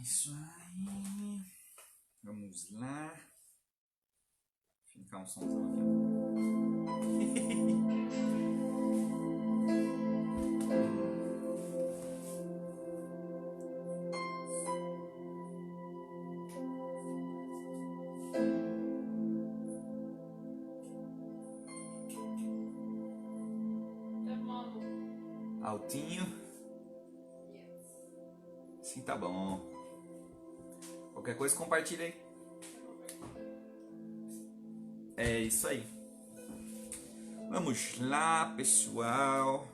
Isso aí. Vamos lá. Ficar um somzão aqui. Altinho. Sim, tá bom. Qualquer coisa compartilha aí. É isso aí. Vamos lá, pessoal.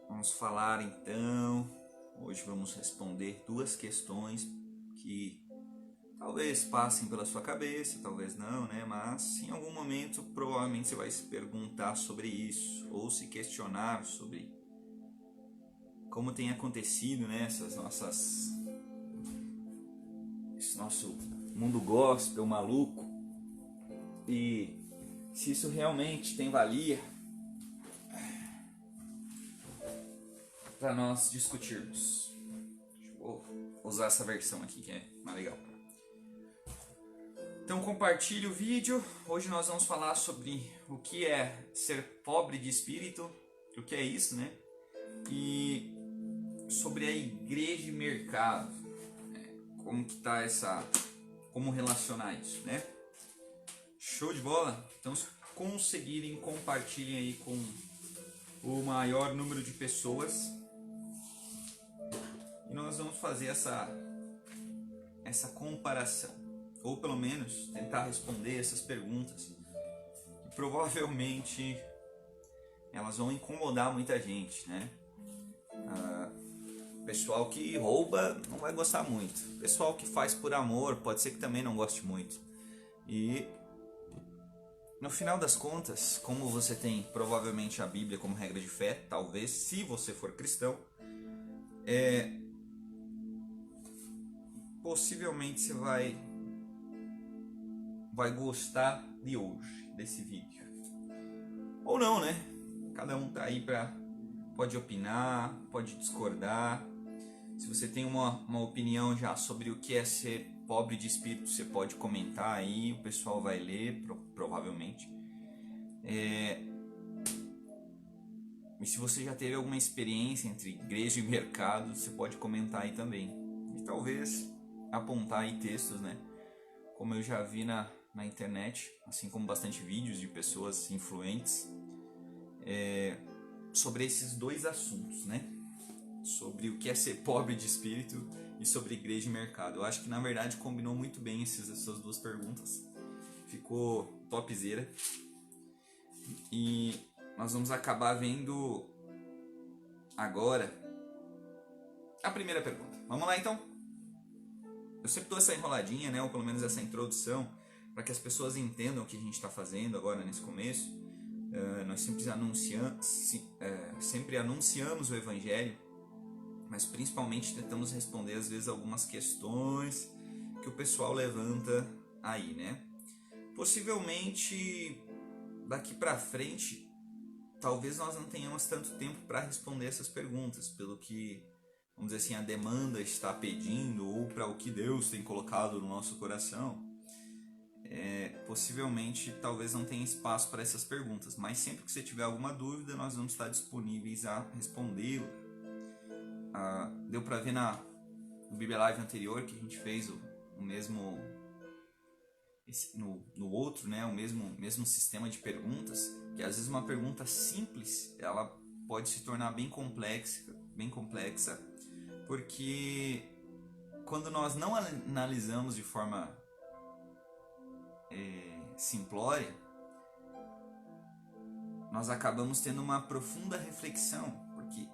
Vamos falar então. Hoje vamos responder duas questões que talvez passem pela sua cabeça, talvez não, né? Mas em algum momento provavelmente você vai se perguntar sobre isso ou se questionar sobre como tem acontecido, né? Esse nosso mundo gospel maluco, e se isso realmente tem valia para nós discutirmos. Vou usar essa versão aqui que é mais legal. Então compartilhe o vídeo. Hoje nós vamos falar sobre o que é ser pobre de espírito, o que é isso, né? E sobre a igreja e mercado, né? Como que tá como relacionar isso, né? Show de bola? Então se conseguirem, compartilhem aí com o maior número de pessoas. E nós vamos fazer essa comparação, ou pelo menos tentar responder essas perguntas que provavelmente elas vão incomodar muita gente, né? Pessoal que rouba não vai gostar muito. Pessoal que faz por amor pode ser que também não goste muito. E no final das contas, como você tem provavelmente a Bíblia como regra de fé, talvez se você for cristão, possivelmente você vai gostar de hoje, desse vídeo. Ou não, né? Cada um tá aí pode opinar, pode discordar. Se você tem uma opinião já sobre o que é ser pobre de espírito, você pode comentar aí, o pessoal vai ler, provavelmente. E se você já teve alguma experiência entre igreja e mercado, você pode comentar aí também. E talvez apontar aí textos, né? Como eu já vi na internet, assim como bastante vídeos de pessoas influentes, sobre esses dois assuntos, né? Sobre o que é ser pobre de espírito e sobre igreja e mercado. Eu acho que na verdade combinou muito bem essas duas perguntas. Ficou topzera. E nós vamos acabar vendo agora a primeira pergunta. Vamos lá então? Eu sempre dou essa enroladinha, né? Ou pelo menos essa introdução, para que as pessoas entendam o que a gente está fazendo agora nesse começo. Nós sempre anunciamos o Evangelho, mas principalmente tentamos responder às vezes algumas questões que o pessoal levanta aí, né? Possivelmente daqui para frente, talvez nós não tenhamos tanto tempo para responder essas perguntas, pelo que, vamos dizer assim, a demanda está pedindo, ou para o que Deus tem colocado no nosso coração. Possivelmente talvez não tenha espaço para essas perguntas, mas sempre que você tiver alguma dúvida, nós vamos estar disponíveis a respondê-la. Deu para ver no Bíblia Live anterior que a gente fez o mesmo no outro, né, o mesmo sistema de perguntas, que às vezes uma pergunta simples ela pode se tornar bem complexa, porque quando nós não analisamos de forma simplória, nós acabamos tendo uma profunda reflexão, porque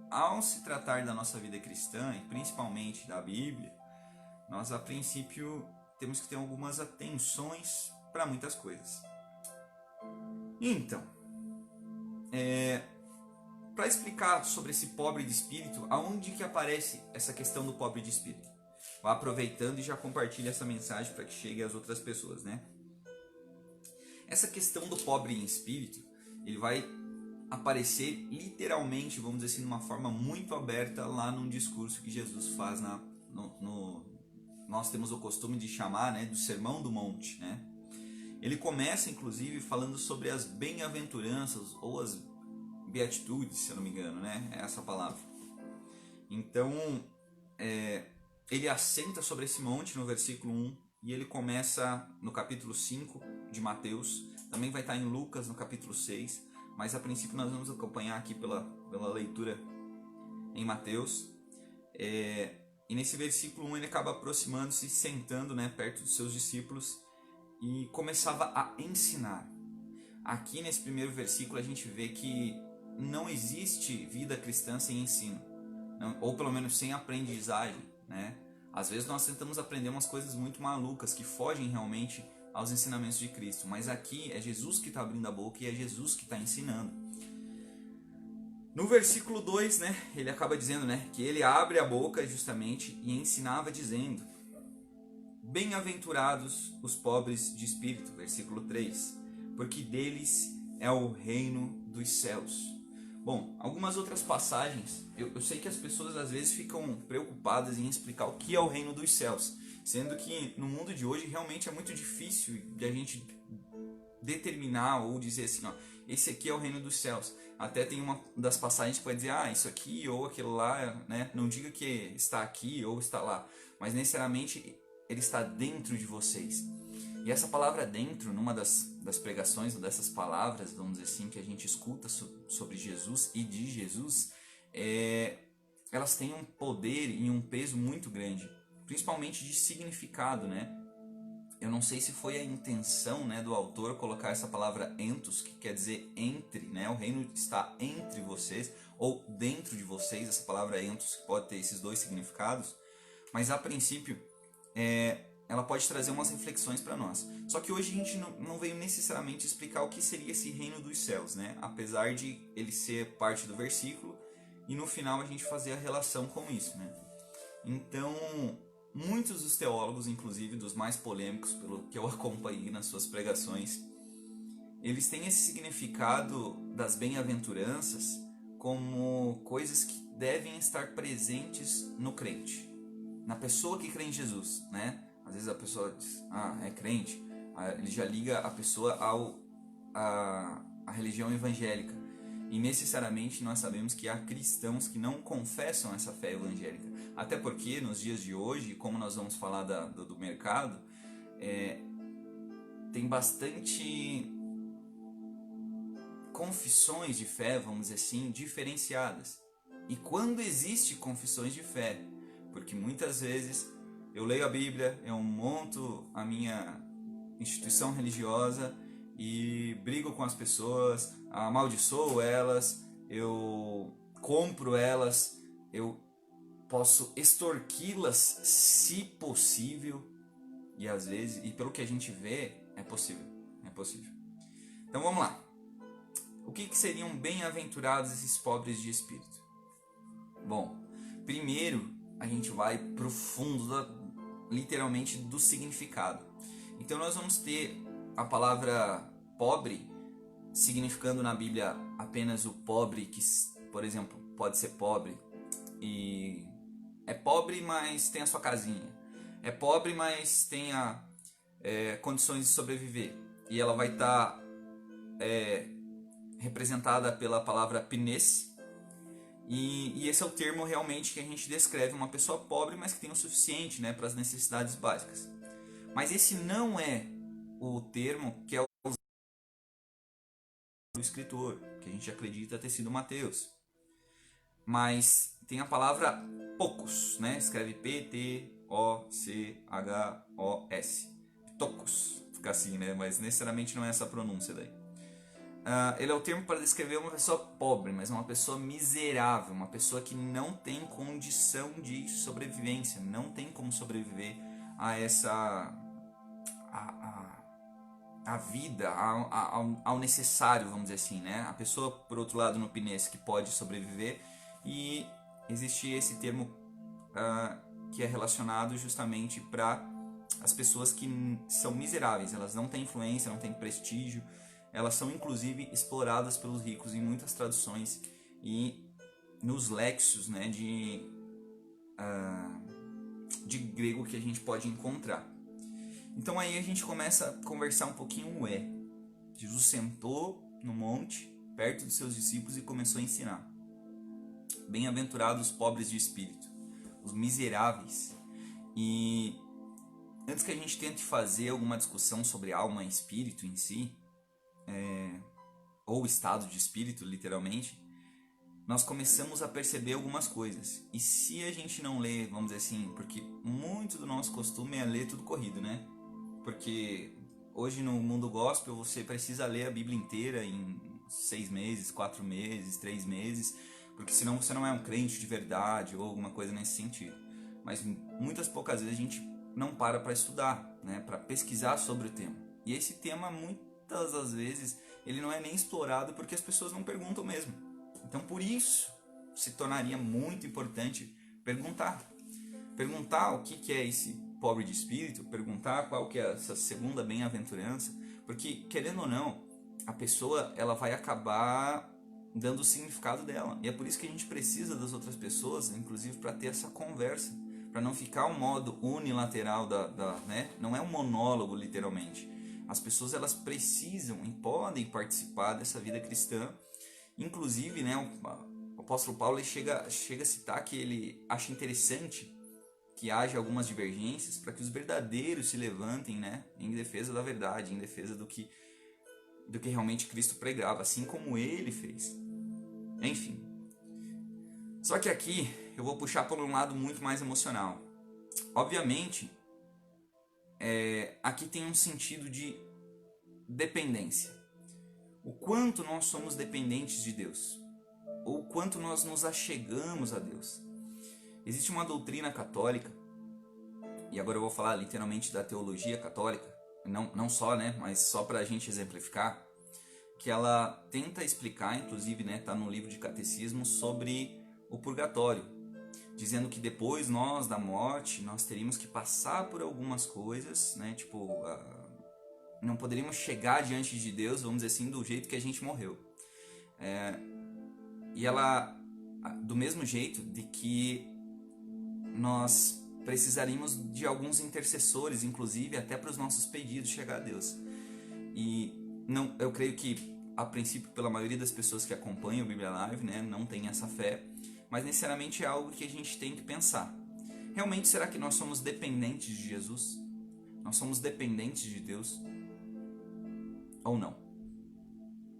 ao se tratar da nossa vida cristã, e principalmente da Bíblia, nós a princípio temos que ter algumas atenções para muitas coisas. Então, para explicar sobre esse pobre de espírito, aonde que aparece essa questão do pobre de espírito? Vá aproveitando e já compartilhe essa mensagem para que chegue às outras pessoas, né? Essa questão do pobre em espírito, ele vai aparecer literalmente, vamos dizer assim, de uma forma muito aberta lá num discurso que Jesus faz nós temos o costume de chamar, né, do Sermão do Monte, né? Ele começa, inclusive, falando sobre as bem-aventuranças ou as beatitudes, se eu não me engano, né? É essa a palavra. Então, ele assenta sobre esse monte no versículo 1 e ele começa no capítulo 5 de Mateus. Também vai estar em Lucas no capítulo 6, mas a princípio nós vamos acompanhar aqui pela leitura em Mateus. E nesse versículo 1 ele acaba aproximando-se, sentando, né, perto dos seus discípulos e começava a ensinar. Aqui nesse primeiro versículo a gente vê que não existe vida cristã sem ensino, ou pelo menos sem aprendizagem, né? Às vezes nós tentamos aprender umas coisas muito malucas que fogem realmente aos ensinamentos de Cristo, mas aqui é Jesus que está abrindo a boca e é Jesus que está ensinando. No versículo 2, né, ele acaba dizendo, né, que ele abre a boca justamente e ensinava dizendo: bem-aventurados os pobres de espírito, versículo 3, porque deles é o reino dos céus. Bom, algumas outras passagens, eu sei que as pessoas às vezes ficam preocupadas em explicar o que é o reino dos céus, sendo que no mundo de hoje realmente é muito difícil de a gente determinar ou dizer assim, ó, esse aqui é o reino dos céus. Até tem uma das passagens que vai dizer, isso aqui ou aquilo lá, né? Não diga que está aqui ou está lá, mas necessariamente ele está dentro de vocês. E essa palavra dentro, numa das pregações, dessas palavras, vamos dizer assim, que a gente escuta sobre Jesus e de Jesus, elas têm um poder e um peso muito grande, principalmente de significado, né? Eu não sei se foi a intenção, né, do autor colocar essa palavra entos, que quer dizer entre, né? O reino está entre vocês ou dentro de vocês. Essa palavra entos pode ter esses dois significados, mas a princípio ela pode trazer umas reflexões para nós. Só que hoje a gente não veio necessariamente explicar o que seria esse reino dos céus, né? Apesar de ele ser parte do versículo e no final a gente fazer a relação com isso, né? Então, muitos dos teólogos, inclusive dos mais polêmicos, pelo que eu acompanhei nas suas pregações, eles têm esse significado das bem-aventuranças como coisas que devem estar presentes no crente, na pessoa que crê em Jesus, né? Às vezes a pessoa diz, é crente, ele já liga a pessoa à religião evangélica. E necessariamente nós sabemos que há cristãos que não confessam essa fé evangélica. Até porque nos dias de hoje, como nós vamos falar do mercado, tem bastante confissões de fé, vamos dizer assim, diferenciadas. E quando existe confissões de fé, porque muitas vezes eu leio a Bíblia, eu monto a minha instituição religiosa e brigo com as pessoas, amaldiçoo elas, eu compro elas, eu posso extorquí-las se possível, e às vezes, e pelo que a gente vê, é possível. Então vamos lá. O que seriam bem-aventurados esses pobres de espírito? Bom, primeiro a gente vai pro fundo literalmente do significado. Então nós vamos ter a palavra pobre significando na Bíblia apenas o pobre que, por exemplo, pode ser pobre e é pobre, mas tem a sua casinha. É pobre, mas tem condições de sobreviver. E ela vai estar representada pela palavra pines. E esse é o termo realmente que a gente descreve uma pessoa pobre, mas que tem o suficiente, né, para as necessidades básicas. Mas esse não é o termo que é usado do escritor, que a gente acredita ter sido Mateus. Mas tem a palavra poucos, né? Escreve P-T-O-C-H-O-S. Tocos, fica assim, né? Mas necessariamente não é essa a pronúncia daí. Ele é o termo para descrever uma pessoa pobre, mas uma pessoa miserável, uma pessoa que não tem condição de sobrevivência, não tem como sobreviver a essa a vida, ao necessário, vamos dizer assim, né? A pessoa, por outro lado, no Pinês, que pode sobreviver, e existe esse termo que é relacionado justamente para as pessoas que são miseráveis, elas não têm influência, não têm prestígio, elas são inclusive exploradas pelos ricos em muitas traduções e nos léxicos, né, de grego que a gente pode encontrar. Então aí a gente começa a conversar um pouquinho o Jesus sentou no monte, perto dos seus discípulos, e começou a ensinar. Bem-aventurados os pobres de espírito, os miseráveis. E antes que a gente tente fazer alguma discussão sobre alma e espírito em si, ou estado de espírito, literalmente, nós começamos a perceber algumas coisas. E se a gente não lê, vamos dizer assim, porque muito do nosso costume é ler tudo corrido, né? Porque hoje no mundo gospel você precisa ler a Bíblia inteira em 6 meses, 4 meses, 3 meses, porque senão você não é um crente de verdade ou alguma coisa nesse sentido. Mas muitas poucas vezes a gente não para estudar, né, para pesquisar sobre o tema. E esse tema muitas das vezes ele não é nem explorado porque as pessoas não perguntam mesmo. Então por isso se tornaria muito importante perguntar o que é esse pobre de espírito, perguntar qual que é essa segunda bem-aventurança, porque querendo ou não, a pessoa ela vai acabar dando o significado dela, e é por isso que a gente precisa das outras pessoas, inclusive para ter essa conversa, para não ficar um modo unilateral né? Não é um monólogo literalmente. As pessoas elas precisam e podem participar dessa vida cristã. Inclusive, né, o apóstolo Paulo ele chega a citar que ele acha interessante que haja algumas divergências para que os verdadeiros se levantem, né, em defesa da verdade, em defesa do que realmente Cristo pregava, assim como ele fez. Enfim. Só que aqui eu vou puxar por um lado muito mais emocional. Obviamente, aqui tem um sentido de dependência. O quanto nós somos dependentes de Deus, ou o quanto nós nos achegamos a Deus. Existe uma doutrina católica, e agora eu vou falar literalmente da teologia católica, não só, né, mas só para a gente exemplificar, que ela tenta explicar, inclusive, né, tá no livro de catecismo, sobre o purgatório, dizendo que depois nós da morte, nós teríamos que passar por algumas coisas, né, tipo, não poderíamos chegar diante de Deus, vamos dizer assim, do jeito que a gente morreu. E ela, do mesmo jeito de que nós precisaríamos de alguns intercessores, inclusive até para os nossos pedidos chegar a Deus. E não, eu creio que a princípio pela maioria das pessoas que acompanham o Bíblia Live, né, não tem essa fé, mas necessariamente é algo que a gente tem que pensar. Realmente será que nós somos dependentes de Jesus? Nós somos dependentes de Deus? Ou não?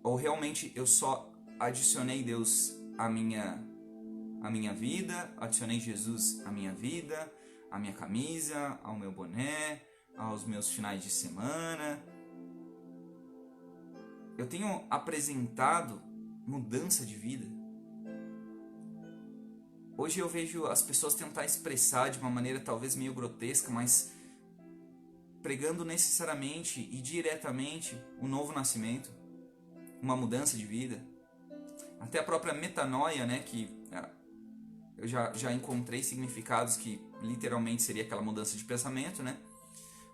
Ou realmente eu só adicionei Deus à minha vida, adicionei Jesus à minha vida, à minha camisa, ao meu boné, aos meus finais de semana? Eu tenho apresentado mudança de vida? Hoje eu vejo as pessoas tentar expressar de uma maneira talvez meio grotesca, mas pregando necessariamente e diretamente um novo nascimento, uma mudança de vida. Até a própria metanoia, né, que eu já encontrei significados que literalmente seria aquela mudança de pensamento, né?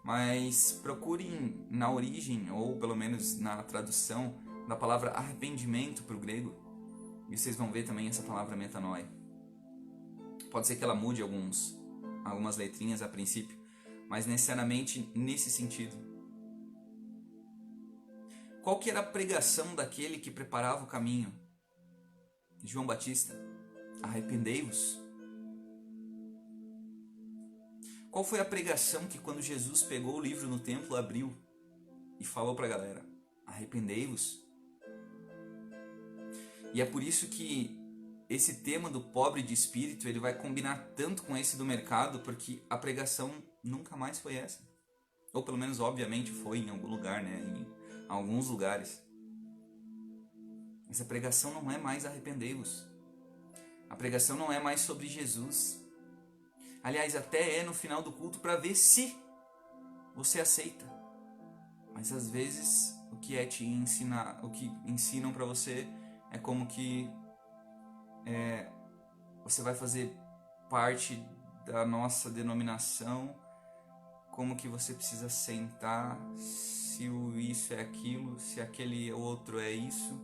Mas procurem na origem, ou pelo menos na tradução da palavra arrependimento para o grego, e vocês vão ver também essa palavra metanoia. Pode ser que ela mude algumas letrinhas a princípio, mas necessariamente nesse sentido. Qual que era a pregação daquele que preparava o caminho? João Batista: arrependei-vos. Qual foi a pregação que quando Jesus pegou o livro no templo, abriu e falou para a galera: arrependei-vos? E é por isso que esse tema do pobre de espírito ele vai combinar tanto com esse do mercado, porque a pregação nunca mais foi essa. Ou pelo menos, obviamente, foi em algum lugar, né? Em alguns lugares. Essa pregação não é mais arrependei-vos. A pregação não é mais sobre Jesus. Aliás, até é no final do culto para ver se você aceita. Mas às vezes o que ensinam para você é como que você vai fazer parte da nossa denominação como que você precisa sentar, se o isso é aquilo, se aquele outro é isso.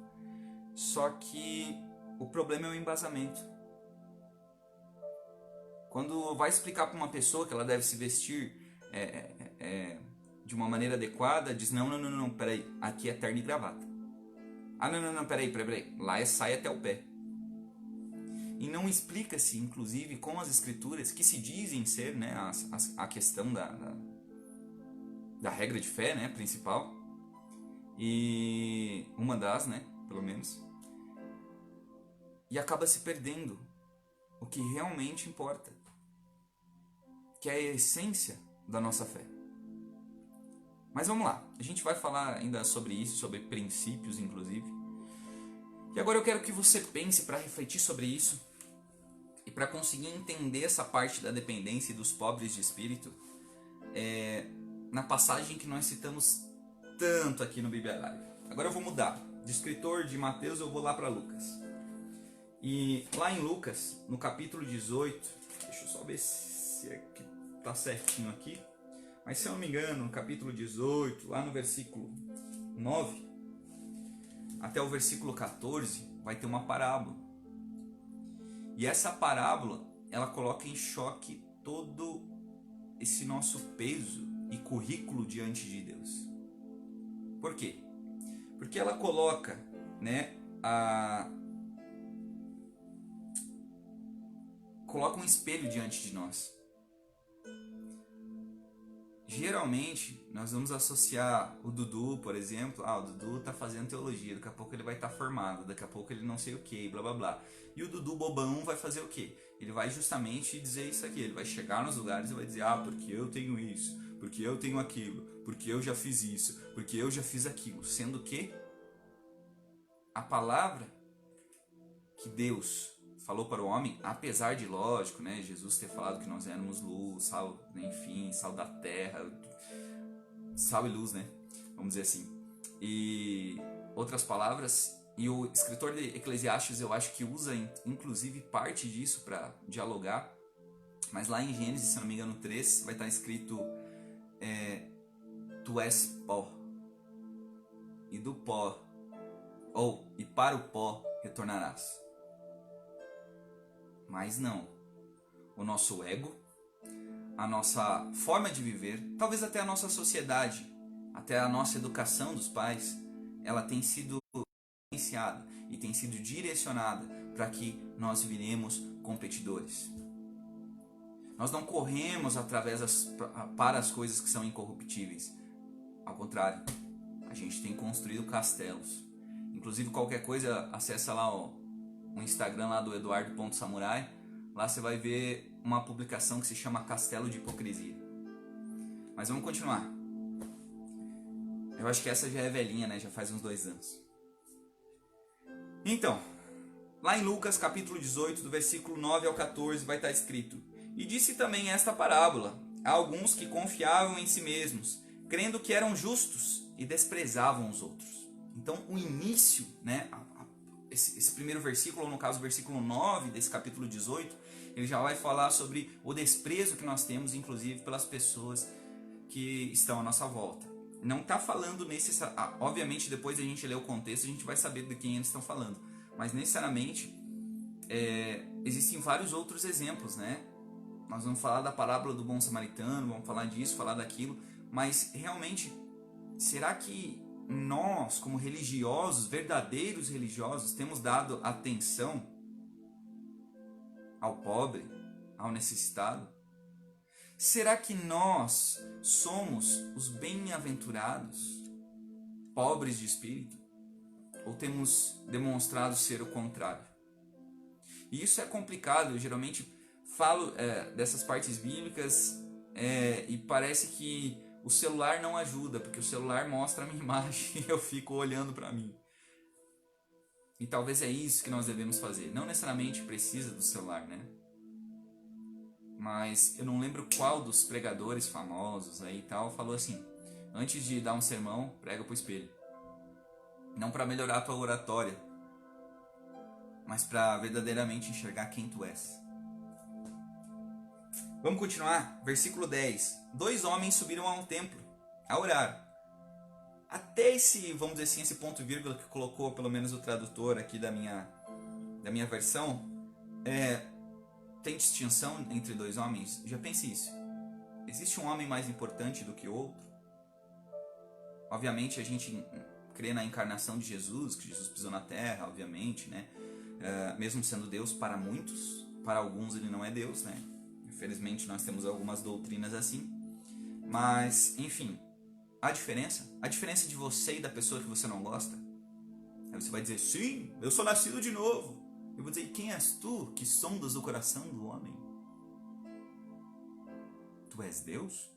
Só que o problema é o embasamento. Quando vai explicar para uma pessoa que ela deve se vestir de uma maneira adequada, diz não, peraí, aqui é terno e gravata. Ah, não, peraí, lá é saia até o pé. E não explica-se, inclusive, com as escrituras, que se dizem ser, né, a questão da regra de fé, né, principal, e uma das, né, pelo menos, e acaba se perdendo o que realmente importa, que é a essência da nossa fé. Mas vamos lá, a gente vai falar ainda sobre isso, sobre princípios, inclusive. E agora eu quero que você pense para refletir sobre isso e para conseguir entender essa parte da dependência e dos pobres de espírito, na passagem que nós citamos tanto aqui no Bíblia Live. Agora eu vou mudar. De escritor de Mateus eu vou lá para Lucas. E lá em Lucas, no capítulo 18, deixa eu só ver se é que tá certinho aqui, mas se eu não me engano, no capítulo 18, lá no versículo 9, até o versículo 14, vai ter uma parábola. E essa parábola, ela coloca em choque todo esse nosso peso e currículo diante de Deus. Por quê? Porque ela coloca, né, coloca um espelho diante de nós. Geralmente, nós vamos associar o Dudu, por exemplo, o Dudu tá fazendo teologia, daqui a pouco ele vai estar formado, daqui a pouco ele não sei o que, blá blá blá. E o Dudu bobão vai fazer o quê? Ele vai justamente dizer isso aqui, ele vai chegar nos lugares e vai dizer, porque eu tenho isso, porque eu tenho aquilo, porque eu já fiz isso, porque eu já fiz aquilo. Sendo que a palavra que Deus falou para o homem, apesar de, lógico, né, Jesus ter falado que nós éramos luz, sal, enfim, sal da terra, sal e luz, né, vamos dizer assim, e outras palavras, e o escritor de Eclesiastes eu acho que usa inclusive parte disso para dialogar, mas lá em Gênesis, se não me engano 3, vai estar escrito tu és pó, e do pó, e para o pó retornarás. Mas não, o nosso ego, a nossa forma de viver, talvez até a nossa sociedade, até a nossa educação dos pais, ela tem sido influenciada e tem sido direcionada para que nós viremos competidores. Nós não corremos para as coisas que são incorruptíveis. Ao contrário, a gente tem construído castelos. Inclusive qualquer coisa, acessa lá o Instagram lá do Eduardo.samurai. Lá você vai ver uma publicação que se chama Castelo de Hipocrisia. Mas vamos continuar. Eu acho que essa já é velhinha, né? Já faz uns 2 anos. Então, lá em Lucas capítulo 18, do versículo 9 ao 14, vai estar escrito: E disse também esta parábola a alguns que confiavam em si mesmos, crendo que eram justos e desprezavam os outros. Então, o início, né? Esse primeiro versículo, ou no caso o versículo 9 desse capítulo 18, ele já vai falar sobre o desprezo que nós temos, inclusive, pelas pessoas que estão à nossa volta. Não está falando obviamente, depois a gente ler o contexto, a gente vai saber de quem eles estão falando. Mas, necessariamente, existem vários outros exemplos, né? Nós vamos falar da parábola do bom samaritano, vamos falar disso, falar daquilo. Mas, realmente, será que nós, como religiosos, verdadeiros religiosos, temos dado atenção ao pobre, ao necessitado? Será que nós somos os bem-aventurados, pobres de espírito? Ou temos demonstrado ser o contrário? E isso é complicado. Eu geralmente falo dessas partes bíblicas e parece que o celular não ajuda, porque o celular mostra a minha imagem e eu fico olhando para mim. E talvez é isso que nós devemos fazer. Não necessariamente precisa do celular, né? Mas eu não lembro qual dos pregadores famosos aí e tal falou assim: antes de dar um sermão, prega pro espelho. Não para melhorar a tua oratória, mas para verdadeiramente enxergar quem tu és. Vamos continuar? Versículo 10. 2 homens subiram ao templo a orar. Até esse, vamos dizer assim, esse ponto vírgula que colocou pelo menos o tradutor aqui da minha versão, tem distinção entre 2 homens? Já pense isso. Existe um homem mais importante do que outro? Obviamente a gente crê na encarnação de Jesus, que Jesus pisou na terra, obviamente, né? Mesmo sendo Deus para muitos, para alguns ele não é Deus, né? Infelizmente nós temos algumas doutrinas assim. Mas, enfim, a diferença de você e da pessoa que você não gosta. Aí você vai dizer, sim, eu sou nascido de novo. Eu vou dizer, quem és tu que sondas o coração do homem? Tu és Deus?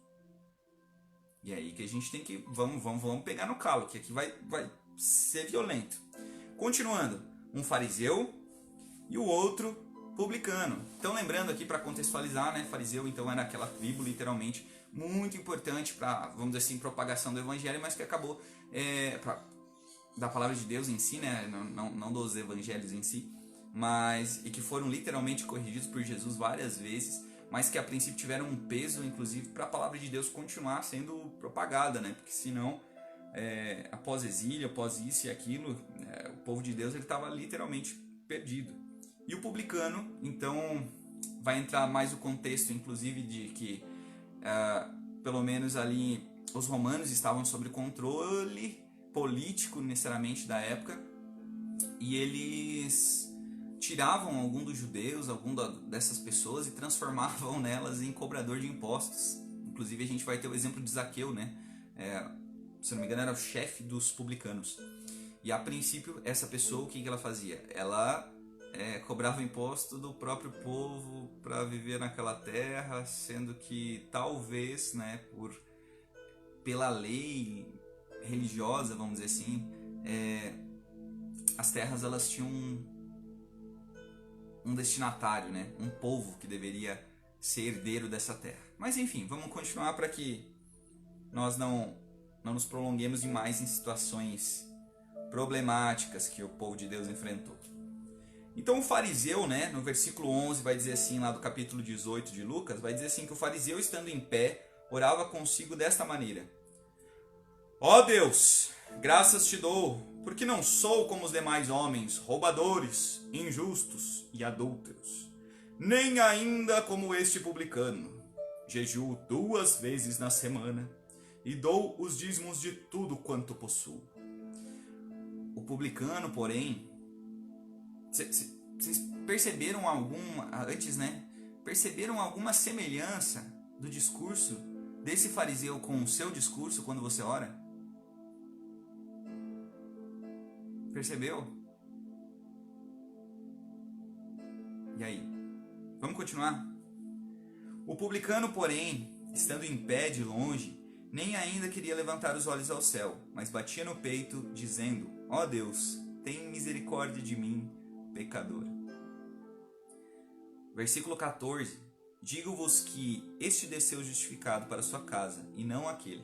E é aí que a gente tem que, vamos pegar no calo, que aqui vai ser violento. Continuando, um fariseu e o outro publicano. Então lembrando aqui para contextualizar, né, fariseu então era aquela tribo literalmente muito importante para, vamos dizer assim, propagação do evangelho, mas que acabou da palavra de Deus em si, né, não dos evangelhos em si, mas e que foram literalmente corrigidos por Jesus várias vezes, mas que a princípio tiveram um peso, inclusive, para a palavra de Deus continuar sendo propagada, né, porque senão após exílio, após isso e aquilo, o povo de Deus ele estava literalmente perdido. E o publicano, então, vai entrar mais o contexto, inclusive, de que pelo menos ali os romanos estavam sob controle político necessariamente da época, e eles tiravam algum dos judeus, dessas pessoas e transformavam nelas em cobrador de impostos. Inclusive a gente vai ter o exemplo de Zaqueu, né? Se não me engano era o chefe dos publicanos. E a princípio essa pessoa, o que ela fazia? Ela cobrava imposto do próprio povo para viver naquela terra, sendo que talvez, né, pela lei religiosa, vamos dizer assim, as terras elas tinham um destinatário, né, um povo que deveria ser herdeiro dessa terra. Mas enfim, vamos continuar para que nós não nos prolonguemos demais em situações problemáticas que o povo de Deus enfrentou. Então o fariseu, né, no versículo 11 vai dizer assim, lá do capítulo 18 de Lucas, vai dizer assim que o fariseu estando em pé, orava consigo desta maneira: Ó Deus, graças te dou, porque não sou como os demais homens, roubadores, injustos e adúlteros, nem ainda como este publicano. Jejuo 2 vezes na semana e dou os dízimos de tudo quanto possuo. O publicano, porém, vocês perceberam perceberam alguma semelhança do discurso desse fariseu com o seu discurso quando você ora? Percebeu? E aí? Vamos continuar? O publicano, porém, estando em pé de longe, nem ainda queria levantar os olhos ao céu, mas batia no peito, dizendo: Ó Deus, tem misericórdia de mim, pecador. Versículo 14. Digo-vos que este desceu justificado para sua casa, e não aquele.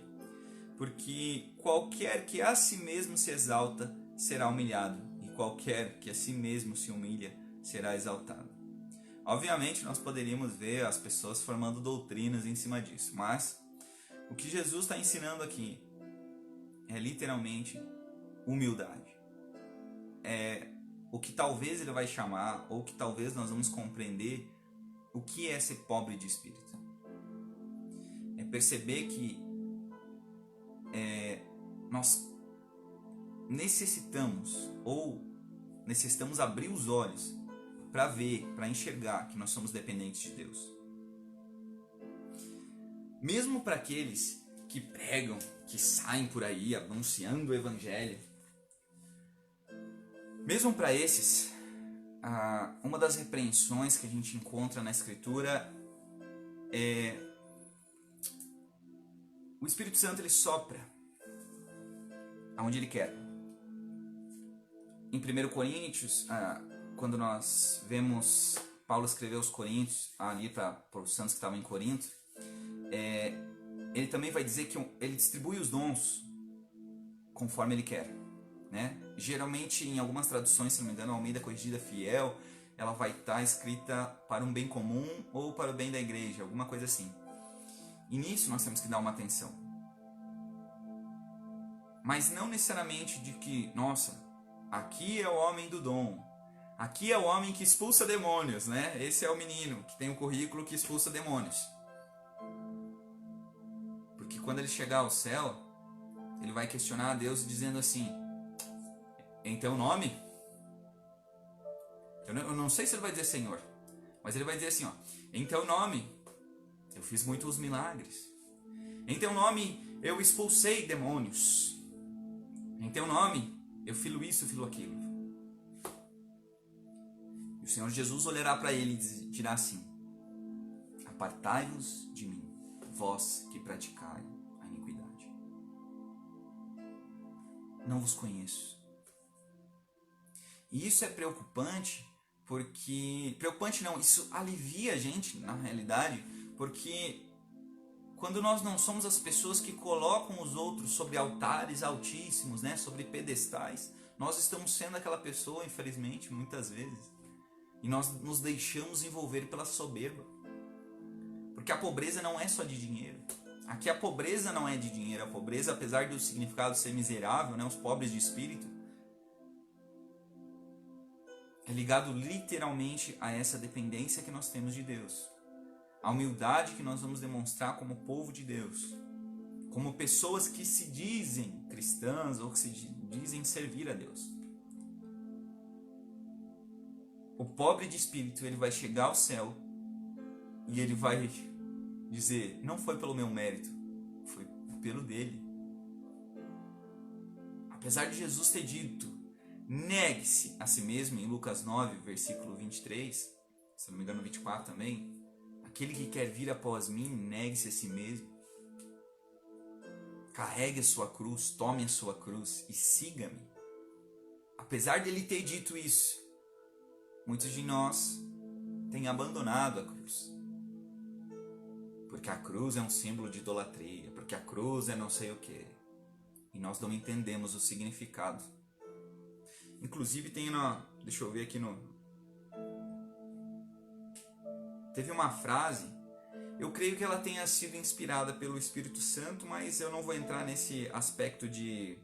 Porque qualquer que a si mesmo se exalta, será humilhado, e qualquer que a si mesmo se humilha, será exaltado. Obviamente nós poderíamos ver as pessoas formando doutrinas em cima disso, mas o que Jesus está ensinando aqui é literalmente humildade. O que talvez ele vai chamar, ou que talvez nós vamos compreender, o que é ser pobre de espírito. É perceber que nós necessitamos abrir os olhos para ver, para enxergar que nós somos dependentes de Deus. Mesmo para aqueles que pregam, que saem por aí anunciando o evangelho, mesmo para esses, uma das repreensões que a gente encontra na Escritura é o Espírito Santo, ele sopra aonde ele quer. Em 1 Coríntios, quando nós vemos Paulo escrever aos Coríntios, ali para os santos que estavam em Corinto, ele também vai dizer que ele distribui os dons conforme ele quer, né? Geralmente em algumas traduções, se não me engano, Almeida Corrigida Fiel, ela vai estar escrita para um bem comum ou para o bem da igreja, alguma coisa assim. E nisso nós temos que dar uma atenção. Mas não necessariamente de que, nossa, aqui é o homem do dom, aqui é o homem que expulsa demônios, né? Esse é o menino que tem um currículo que expulsa demônios. Porque quando ele chegar ao céu, ele vai questionar a Deus dizendo assim, em teu nome? Eu não sei se ele vai dizer Senhor, mas ele vai dizer assim, ó, em teu nome eu fiz muitos milagres. Em teu nome eu expulsei demônios. Em teu nome eu filo isso, filo aquilo. E o Senhor Jesus olhará para ele e dirá assim, apartai-vos de mim, vós que praticai a iniquidade. Não vos conheço. E isso é preocupante, porque... Preocupante não, isso alivia a gente, na realidade, porque quando nós não somos as pessoas que colocam os outros sobre altares altíssimos, né, sobre pedestais, nós estamos sendo aquela pessoa, infelizmente, muitas vezes. E nós nos deixamos envolver pela soberba. Porque a pobreza não é só de dinheiro. Aqui a pobreza não é de dinheiro. A pobreza, apesar do significado ser miserável, né, os pobres de espírito, é ligado literalmente a essa dependência que nós temos de Deus. A humildade que nós vamos demonstrar como povo de Deus. Como pessoas que se dizem cristãs ou que se dizem servir a Deus. O pobre de espírito, ele vai chegar ao céu e ele vai dizer, não foi pelo meu mérito, foi pelo dele. Apesar de Jesus ter dito, negue-se a si mesmo, em Lucas 9, versículo 23, se não me engano 24 também, aquele que quer vir após mim, negue-se a si mesmo. Carregue a sua cruz, tome a sua cruz e siga-me. Apesar dele ter dito isso, muitos de nós têm abandonado a cruz. Porque a cruz é um símbolo de idolatria, porque a cruz é não sei o que. E nós não entendemos o significado. Inclusive tem deixa eu ver aqui teve uma frase, eu creio que ela tenha sido inspirada pelo Espírito Santo, mas eu não vou entrar nesse aspecto de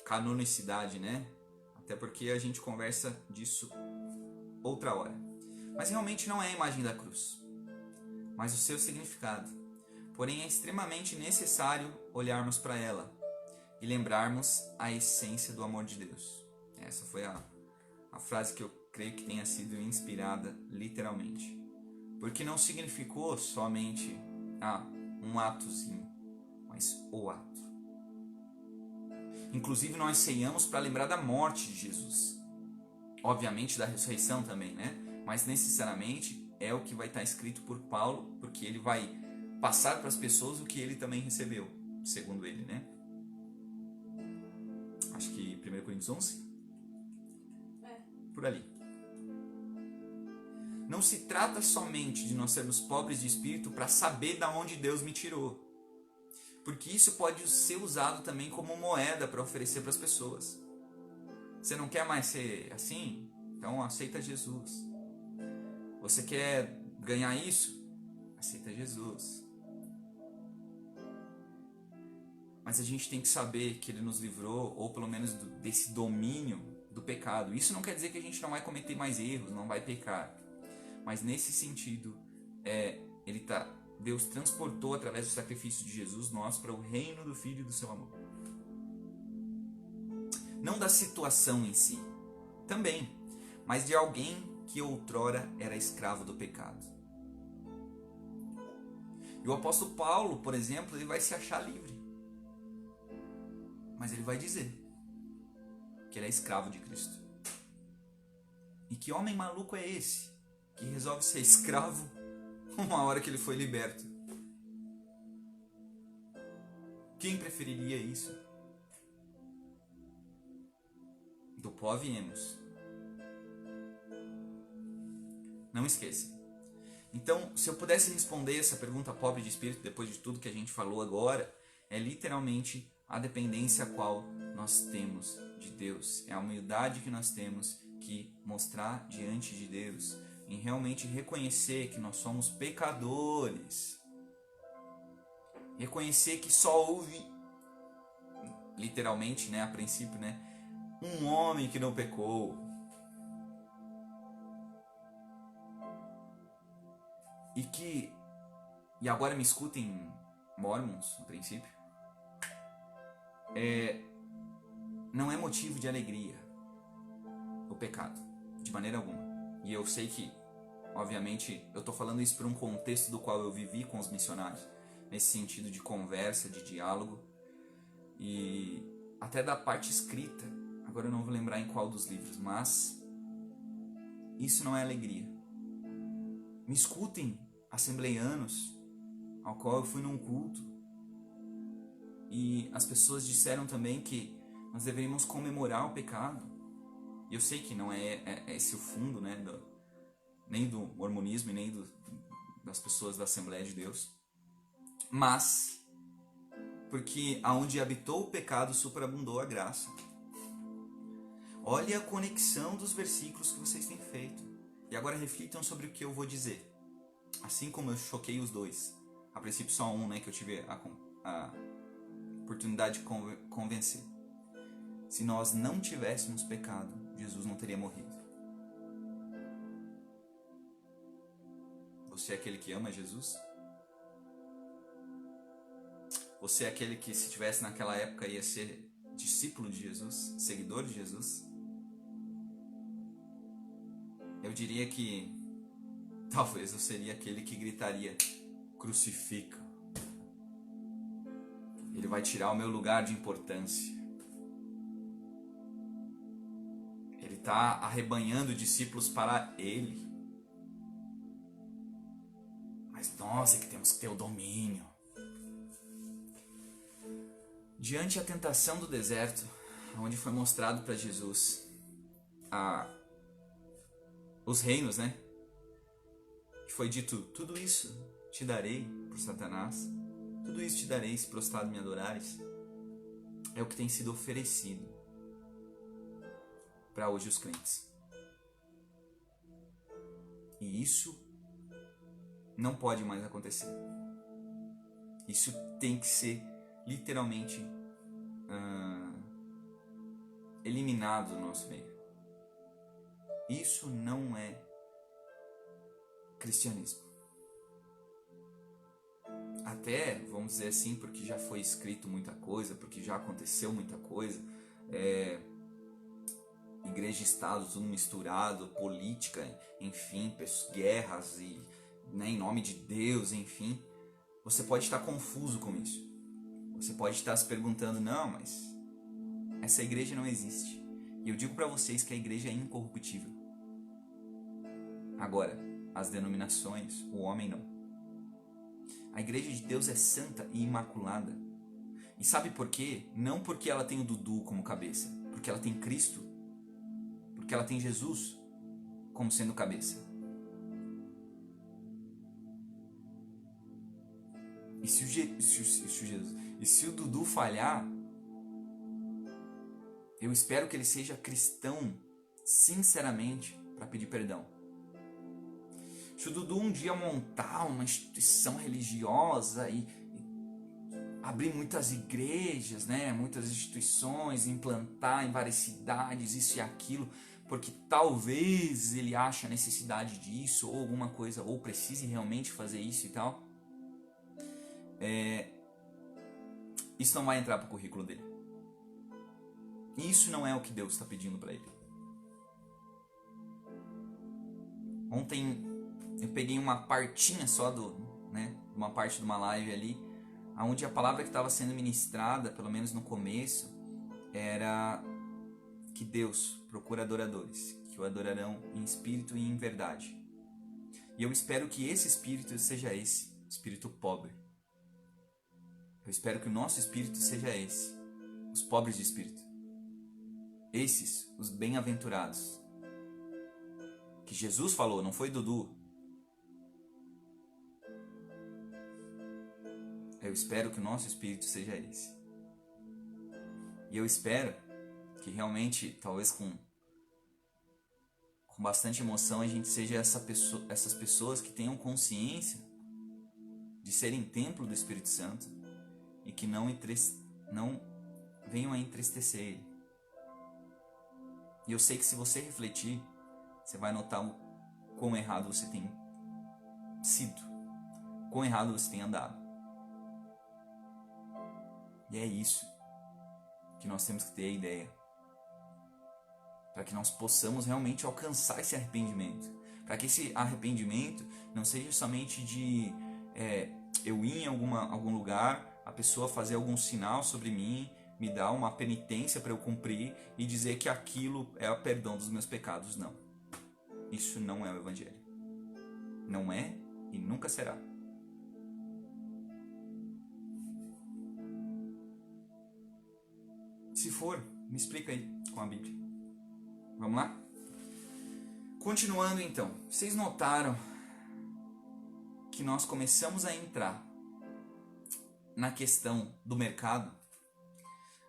canonicidade, né? Até porque a gente conversa disso outra hora. Mas realmente não é a imagem da cruz, mas o seu significado. Porém é extremamente necessário olharmos para ela e lembrarmos a essência do amor de Deus. Essa foi a frase que eu creio que tenha sido inspirada literalmente. Porque não significou somente um atozinho, mas o ato. Inclusive nós ceiamos para lembrar da morte de Jesus. Obviamente da ressurreição também, né? Mas necessariamente é o que vai estar escrito por Paulo, porque ele vai passar para as pessoas o que ele também recebeu, segundo ele, né? Acho que 1 Coríntios 11? Por ali. Não se trata somente de nós sermos pobres de espírito para saber de onde Deus me tirou. Porque isso pode ser usado também como moeda para oferecer para as pessoas. Você não quer mais ser assim? Então aceita Jesus. Você quer ganhar isso? Aceita Jesus. Mas a gente tem que saber que Ele nos livrou, ou pelo menos desse domínio do pecado. Isso não quer dizer que a gente não vai cometer mais erros, não vai pecar. Mas nesse sentido, Deus transportou através do sacrifício de Jesus nós para o reino do Filho e do seu amor. Não da situação em si, também, mas de alguém que outrora era escravo do pecado. E o apóstolo Paulo, por exemplo, ele vai se achar livre. Mas ele vai dizer que ele é escravo de Cristo. E que homem maluco é esse que resolve ser escravo uma hora que ele foi liberto? Quem preferiria isso? Do pó viemos. Não esqueça. Então, se eu pudesse responder essa pergunta pobre de espírito, depois de tudo que a gente falou agora, é literalmente a dependência a qual nós temos de Deus. É a humildade que nós temos que mostrar diante de Deus, em realmente reconhecer que nós somos pecadores, reconhecer que só houve, literalmente, né, a princípio, né, um homem que não pecou, e agora me escutem, Mormons, no princípio, não é motivo de alegria o pecado, de maneira alguma. E eu sei que, obviamente, eu estou falando isso por um contexto do qual eu vivi com os missionários, nesse sentido de conversa, de diálogo, e até da parte escrita. Agora eu não vou lembrar em qual dos livros, mas isso não é alegria. Me escutem, assembleianos, ao qual eu fui num culto, e as pessoas disseram também que nós deveríamos comemorar o pecado. E eu sei que não é esse o fundo, né, nem do mormonismo e nem das pessoas da Assembleia de Deus, mas porque aonde habitou o pecado superabundou a graça. Olha a conexão dos versículos que vocês têm feito. E agora reflitam sobre o que eu vou dizer. Assim como eu choquei os dois, a princípio só um, né, que eu tive a oportunidade de convencer. Se nós não tivéssemos pecado, Jesus não teria morrido. Você é aquele que ama Jesus? Você é aquele que, se tivesse naquela época, ia ser discípulo de Jesus, seguidor de Jesus? Eu diria que talvez eu seria aquele que gritaria: crucifica. Ele vai tirar o meu lugar de importância. Ele está arrebanhando discípulos para Ele. Mas nós é que temos que ter o domínio. Diante da tentação do deserto, onde foi mostrado para Jesus os reinos, né? Que foi dito: tudo isso te darei por Satanás, tudo isso te darei se prostrado me adorares. É o que tem sido oferecido para hoje os crentes. E isso não pode mais acontecer. Isso tem que ser literalmente eliminado do nosso meio. Isso não é cristianismo. Até, vamos dizer assim, porque já foi escrito muita coisa, porque já aconteceu muita coisa, igreja e Estado tudo misturado, política, enfim, guerras e, né, em nome de Deus, enfim. Você pode estar confuso com isso. Você pode estar se perguntando: não, mas essa igreja não existe. E eu digo para vocês que a igreja é incorruptível. Agora, as denominações, o homem não. A igreja de Deus é santa e imaculada. E sabe por quê? Não porque ela tem o Dudu como cabeça, porque ela tem Cristo, porque ela tem Jesus como sendo cabeça. E se o Dudu falhar, eu espero que ele seja cristão sinceramente para pedir perdão. Se o Dudu um dia montar uma instituição religiosa e abrir muitas igrejas, né, muitas instituições, implantar em várias cidades isso e aquilo, porque talvez ele ache a necessidade disso ou alguma coisa, ou precise realmente fazer isso e tal, isso não vai entrar para o currículo dele. Isso não é o que Deus está pedindo para ele. Ontem eu peguei uma partinha só uma parte de uma live ali, onde a palavra que estava sendo ministrada, pelo menos no começo, era que Deus procura adoradores, que o adorarão em espírito e em verdade. E eu espero que esse espírito seja esse, espírito pobre. Eu espero que o nosso espírito seja esse, os pobres de espírito. Esses, os bem-aventurados. Que Jesus falou, não foi Dudu. Eu espero que o nosso espírito seja esse. E eu espero que realmente, talvez com com bastante emoção, a gente seja essas pessoas que tenham consciência de serem templo do Espírito Santo e que não venham a entristecer Ele. E eu sei que se você refletir, você vai notar o quão errado você tem sido, quão errado você tem andado. E é isso que nós temos que ter a ideia, para que nós possamos realmente alcançar esse arrependimento, para que esse arrependimento não seja somente de eu ir em algum lugar, a pessoa fazer algum sinal sobre mim, me dar uma penitência para eu cumprir e dizer que aquilo é o perdão dos meus pecados. Não, isso não é o Evangelho, não é e nunca será. Se for, me explica aí com a Bíblia. Vamos lá? Continuando então, vocês notaram que nós começamos a entrar na questão do mercado?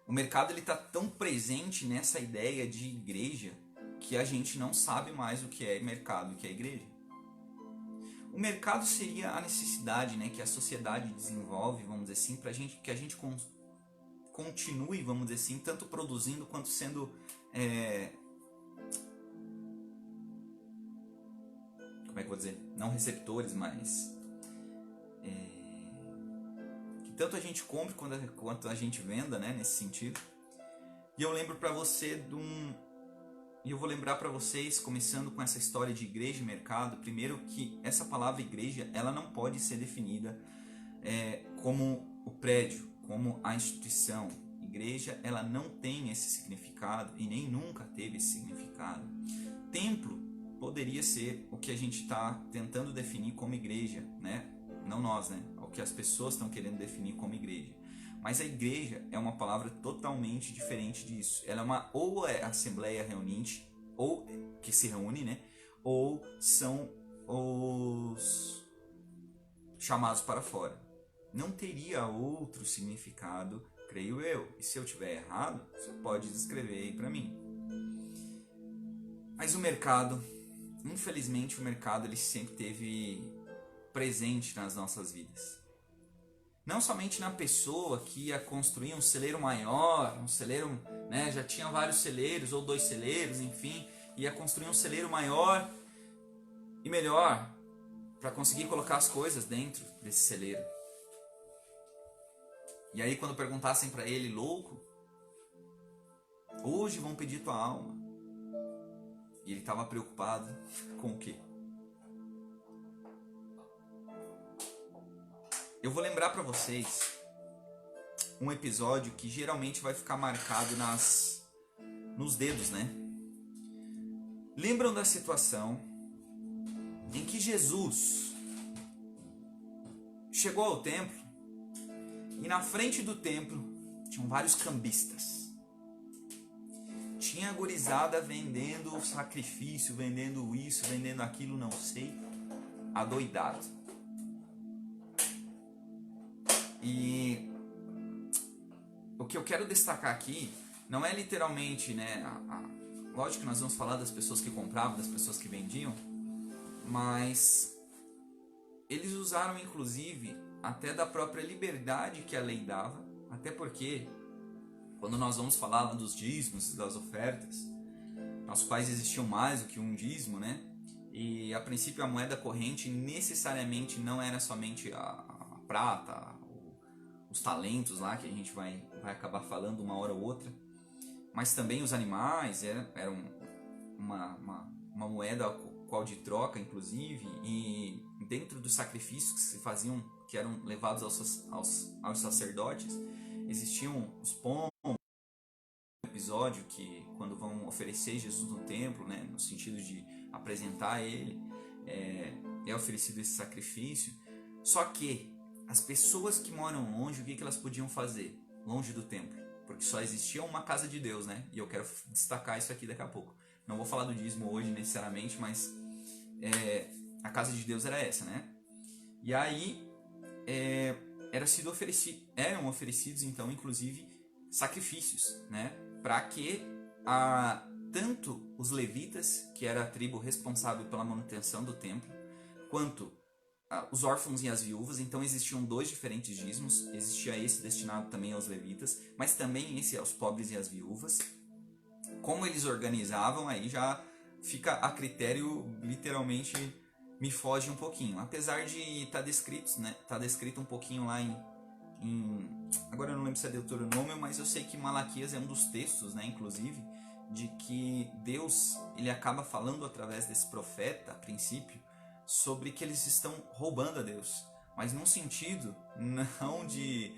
O mercado está tão presente nessa ideia de igreja que a gente não sabe mais o que é mercado e o que é igreja. O mercado seria a necessidade, né, que a sociedade desenvolve, vamos dizer assim, para que a gente continue, vamos dizer assim, tanto produzindo quanto sendo como é que eu vou dizer? Não receptores, mas que tanto a gente compre quanto a gente venda, né, nesse sentido. E eu lembro para você e eu vou lembrar para vocês, começando com essa história de igreja e mercado, primeiro que essa palavra igreja, ela não pode ser definida como o prédio, como a instituição. Igreja, ela não tem esse significado e nem nunca teve esse significado. Templo poderia ser o que a gente está tentando definir como igreja, né? Não nós, né? O que as pessoas estão querendo definir como igreja. Mas a igreja é uma palavra totalmente diferente disso. Ela ou é assembleia reuninte, ou que se reúne, né? Ou são os chamados para fora. Não teria outro significado, creio eu. E se eu tiver errado, você pode descrever aí para mim. Mas o mercado, infelizmente o mercado ele sempre teve presente nas nossas vidas. Não somente na pessoa que ia construir um celeiro maior, um celeiro, né, já tinha vários celeiros ou 2 celeiros, enfim, ia construir um celeiro maior e melhor para conseguir colocar as coisas dentro desse celeiro. E aí quando perguntassem para ele, louco, hoje vão pedir tua alma. E ele estava preocupado com o quê? Eu vou lembrar para vocês um episódio que geralmente vai ficar marcado nos dedos, né? Lembram da situação em que Jesus chegou ao templo e na frente do templo tinham vários cambistas. Tinha a gurizada vendendo sacrifício, vendendo isso, vendendo aquilo, não sei, adoidado. E o que eu quero destacar aqui não é literalmente, né, lógico que nós vamos falar das pessoas que compravam, das pessoas que vendiam, mas eles usaram inclusive até da própria liberdade que a lei dava, até porque quando nós vamos falar lá dos dízimos, das ofertas, nos quais existiam mais do que um dízimo, né? E a princípio a moeda corrente necessariamente não era somente a prata, os talentos lá que a gente vai acabar falando uma hora ou outra, mas também os animais eram uma moeda qual de troca, inclusive, e dentro dos sacrifícios que se faziam, que eram levados aos sacerdotes, existiam os pombos. Episódio que quando vão oferecer Jesus no templo, né, no sentido de apresentar ele, é oferecido esse sacrifício. Só que as pessoas que moram longe, o que elas podiam fazer longe do templo? Porque só existia uma casa de Deus, né? E eu quero destacar isso aqui daqui a pouco. Não vou falar do dízimo hoje necessariamente, mas a casa de Deus era essa, né? E aí eram oferecidos então inclusive sacrifícios, né? Para que tanto os levitas, que era a tribo responsável pela manutenção do templo, quanto os órfãos e as viúvas. Então existiam dois diferentes dízimos, existia esse destinado também aos levitas, mas também esse aos pobres e às viúvas. Como eles organizavam, aí já fica a critério, literalmente me foge um pouquinho. Apesar de estar descrito, né? Tá descrito um pouquinho lá em agora eu não lembro se é Deuteronômio, mas eu sei que Malaquias é um dos textos, né, inclusive, de que Deus, ele acaba falando através desse profeta, a princípio, sobre que eles estão roubando a Deus, mas num sentido não de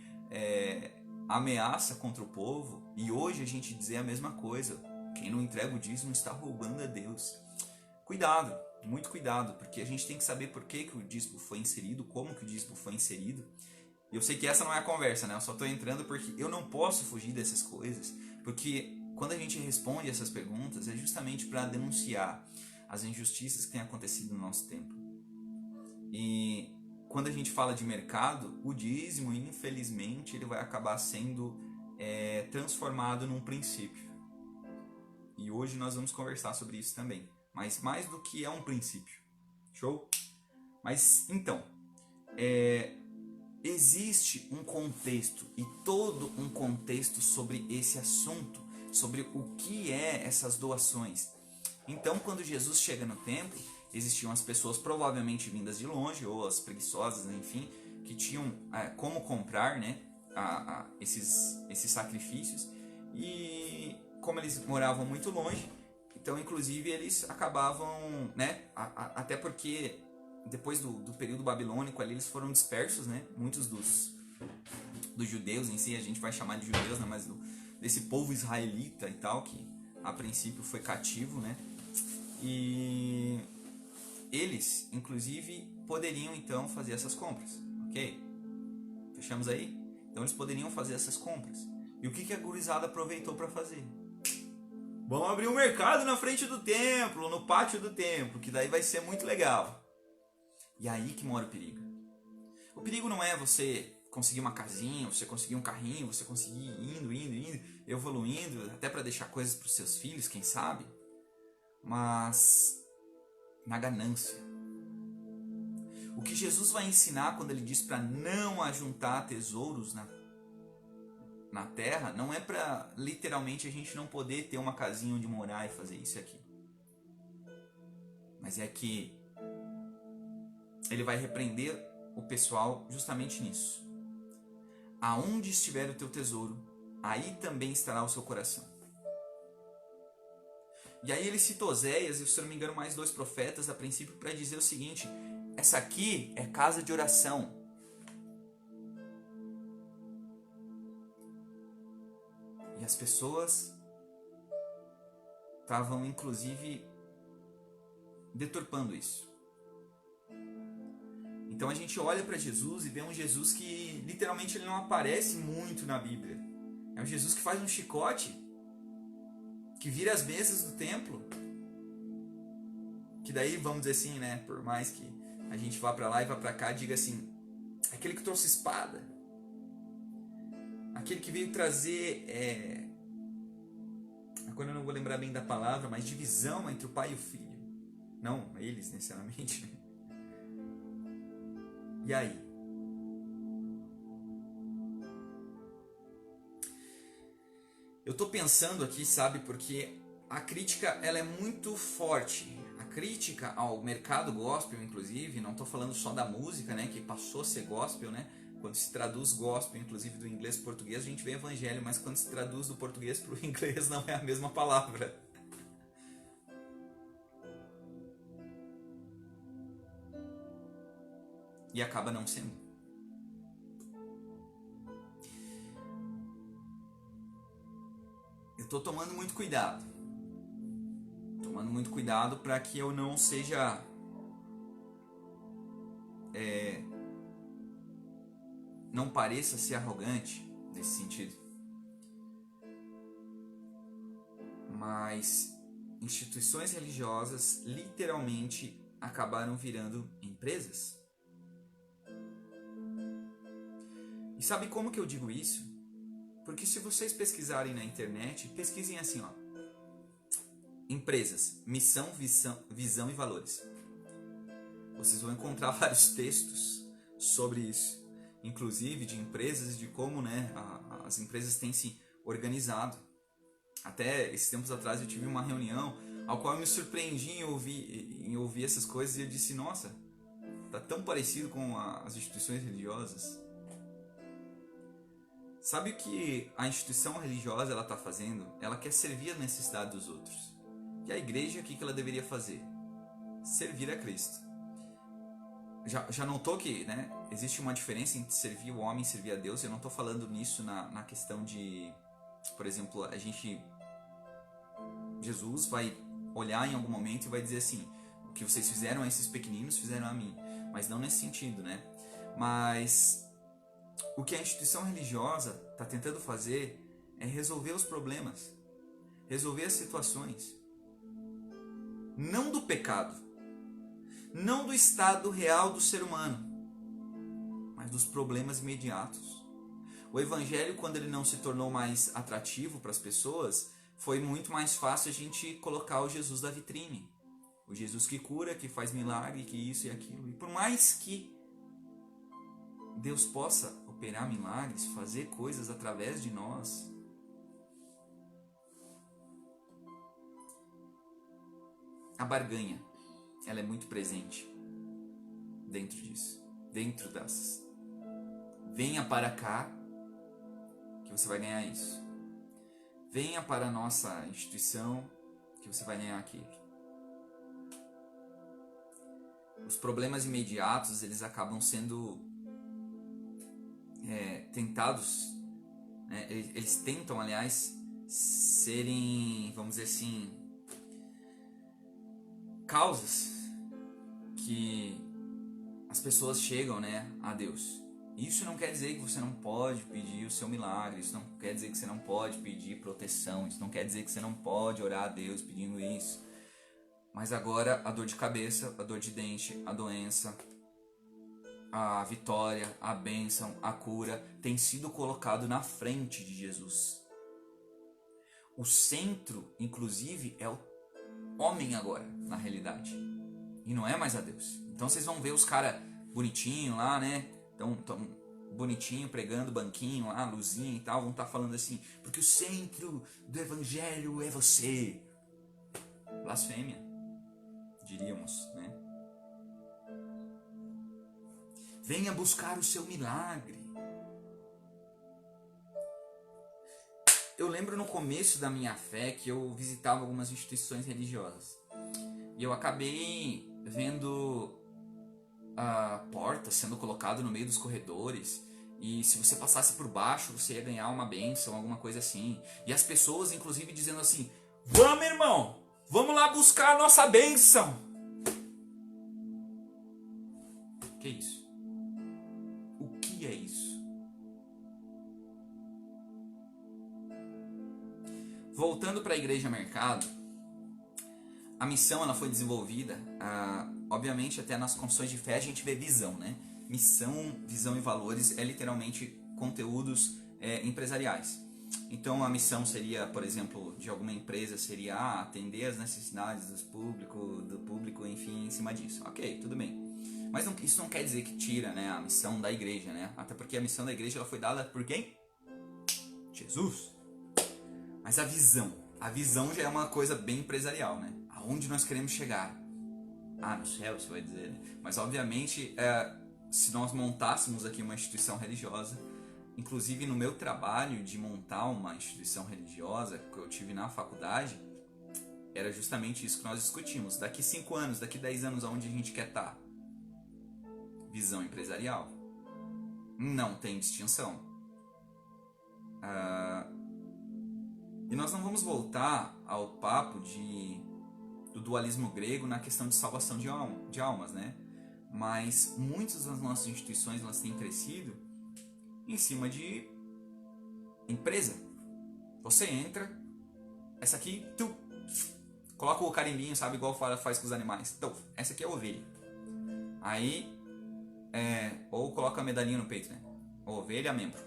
ameaça contra o povo. E hoje a gente dizer a mesma coisa: quem não entrega o dízimo está roubando a Deus. Cuidado, muito cuidado, porque a gente tem que saber por que o dízimo foi inserido, como que o dízimo foi inserido. E eu sei que essa não é a conversa, né? Eu só estou entrando porque eu não posso fugir dessas coisas, porque quando a gente responde essas perguntas é justamente para denunciar as injustiças que têm acontecido no nosso tempo. E quando a gente fala de mercado, o dízimo, infelizmente, ele vai acabar sendo transformado num princípio. E hoje nós vamos conversar sobre isso também. Mas mais do que é um princípio. Show? Mas então, existe um contexto, e todo um contexto sobre esse assunto, sobre o que é essas doações. Então, quando Jesus chega no templo, existiam as pessoas provavelmente vindas de longe, ou as preguiçosas, enfim, que tinham como comprar, né, esses sacrifícios. E como eles moravam muito longe, então inclusive eles acabavam, né, até porque depois do período babilônico ali eles foram dispersos, né, muitos dos judeus em si, a gente vai chamar de judeus, né, mas desse povo israelita e tal, que a princípio foi cativo, né, e eles inclusive poderiam então fazer essas compras, ok? Fechamos aí? Então eles poderiam fazer essas compras. E o que a gurizada aproveitou para fazer? Vamos abrir um mercado na frente do templo, no pátio do templo, que daí vai ser muito legal. E aí que mora o perigo. O perigo não é você conseguir uma casinha, você conseguir um carrinho, você conseguir indo, evoluindo, até para deixar coisas para os seus filhos, quem sabe. Mas na ganância. O que Jesus vai ensinar quando ele diz para não ajuntar tesouros na terra, não é para literalmente a gente não poder ter uma casinha onde morar e fazer isso e aquilo. Mas é que ele vai repreender o pessoal justamente nisso. Aonde estiver o teu tesouro, aí também estará o seu coração. E aí ele cita Oséias e, se eu não me engano, mais 2 profetas a princípio para dizer o seguinte: essa aqui é casa de oração. E as pessoas estavam inclusive deturpando isso. Então a gente olha para Jesus e vê um Jesus que literalmente ele não aparece muito na Bíblia. É um Jesus que faz um chicote, que vira as mesas do templo. Que daí, vamos dizer assim, né, por mais que a gente vá para lá e vá para cá, diga assim, aquele que trouxe espada, aquele que veio trazer, agora eu não vou lembrar bem da palavra, mas divisão entre o pai e o filho. Não eles necessariamente. E aí? Eu tô pensando aqui, sabe, porque a crítica ela é muito forte. A crítica ao mercado gospel, inclusive, não tô falando só da música, né, que passou a ser gospel, né? Quando se traduz gospel, inclusive do inglês para o português, a gente vê evangelho, mas quando se traduz do português para o inglês não é a mesma palavra. E acaba não sendo. Eu tô tomando muito cuidado. Tomando muito cuidado para que eu não seja não pareça ser arrogante nesse sentido. Mas instituições religiosas literalmente acabaram virando empresas. E sabe como que eu digo isso? Porque se vocês pesquisarem na internet, pesquisem assim, ó. empresas, missão, visão e valores. Vocês vão encontrar vários textos sobre isso, inclusive de empresas, de como, né, as empresas têm se organizado. Até esses tempos atrás eu tive uma reunião ao qual eu me surpreendi em ouvir essas coisas e eu disse, nossa, tá tão parecido com as instituições religiosas. Sabe o que a instituição religiosa ela está fazendo? Ela quer servir a necessidade dos outros. E a igreja, o que ela deveria fazer? Servir a Cristo. Já notou que, né, existe uma diferença entre servir o homem e servir a Deus? Eu não estou falando nisso na questão de, por exemplo, Jesus vai olhar em algum momento e vai dizer assim, o que vocês fizeram a esses pequeninos, fizeram a mim. Mas não nesse sentido, né? Mas o que a instituição religiosa está tentando fazer é resolver os problemas, resolver as situações. Não do pecado, não do estado real do ser humano, mas dos problemas imediatos. O evangelho, quando ele não se tornou mais atrativo para as pessoas, foi muito mais fácil a gente colocar o Jesus da vitrine. O Jesus que cura, que faz milagre, que isso e aquilo. E por mais que Deus possa operar milagres, fazer coisas através de nós, a barganha, ela é muito presente dentro disso, dentro dessas. Venha para cá que você vai ganhar isso. Venha para a nossa instituição que você vai ganhar aquilo. Os problemas imediatos, eles acabam sendo tentados, né? Eles tentam, aliás, serem, vamos dizer assim, causas que as pessoas chegam, né, a Deus. Isso não quer dizer que você não pode pedir o seu milagre, isso não quer dizer que você não pode pedir proteção, isso não quer dizer que você não pode orar a Deus pedindo isso. Mas agora a dor de cabeça, a dor de dente, a doença, a vitória, a bênção, a cura tem sido colocado na frente de Jesus. O centro, inclusive, é o homem agora, na realidade. E não é mais a Deus. Então vocês vão ver os caras bonitinhos lá, né? Tão bonitinho, pregando banquinho lá, luzinha e tal. Vão estar falando assim, porque o centro do evangelho é você. Blasfêmia, diríamos, né? Venha buscar o seu milagre. Eu lembro no começo da minha fé que eu visitava algumas instituições religiosas. E eu acabei vendo portas sendo colocadas no meio dos corredores. E se você passasse por baixo, você ia ganhar uma bênção, alguma coisa assim. E as pessoas, inclusive, dizendo assim, vamos, irmão, vamos lá buscar a nossa bênção. Que isso? O que é isso? Voltando para a Igreja Mercado, a missão ela foi desenvolvida, obviamente até nas confissões de fé a gente vê visão, né? Missão, visão e valores é literalmente conteúdos empresariais. Então a missão seria, por exemplo, de alguma empresa seria atender as necessidades do público, enfim, em cima disso. Ok, tudo bem. Mas isso não quer dizer que tira, né, a missão da igreja, né? Até porque a missão da igreja ela foi dada por quem? Jesus. Mas a visão já é uma coisa bem empresarial, né? Aonde nós queremos chegar? No céu, você vai dizer, né? Mas obviamente, se nós montássemos aqui uma instituição religiosa, inclusive no meu trabalho de montar uma instituição religiosa que eu tive na faculdade, era justamente isso que nós discutimos. Daqui 5 anos, daqui 10 anos, aonde a gente quer estar? Visão empresarial. Não tem distinção. E nós não vamos voltar ao papo do dualismo grego na questão de salvação de almas, né? Mas muitas das nossas instituições elas têm crescido em cima de empresa. Você entra, essa aqui, tu coloca o carimbinho, sabe, igual faz com os animais. Então, essa aqui é a ovelha. Aí, ou coloca a medalhinha no peito, né? Ovelha, membro.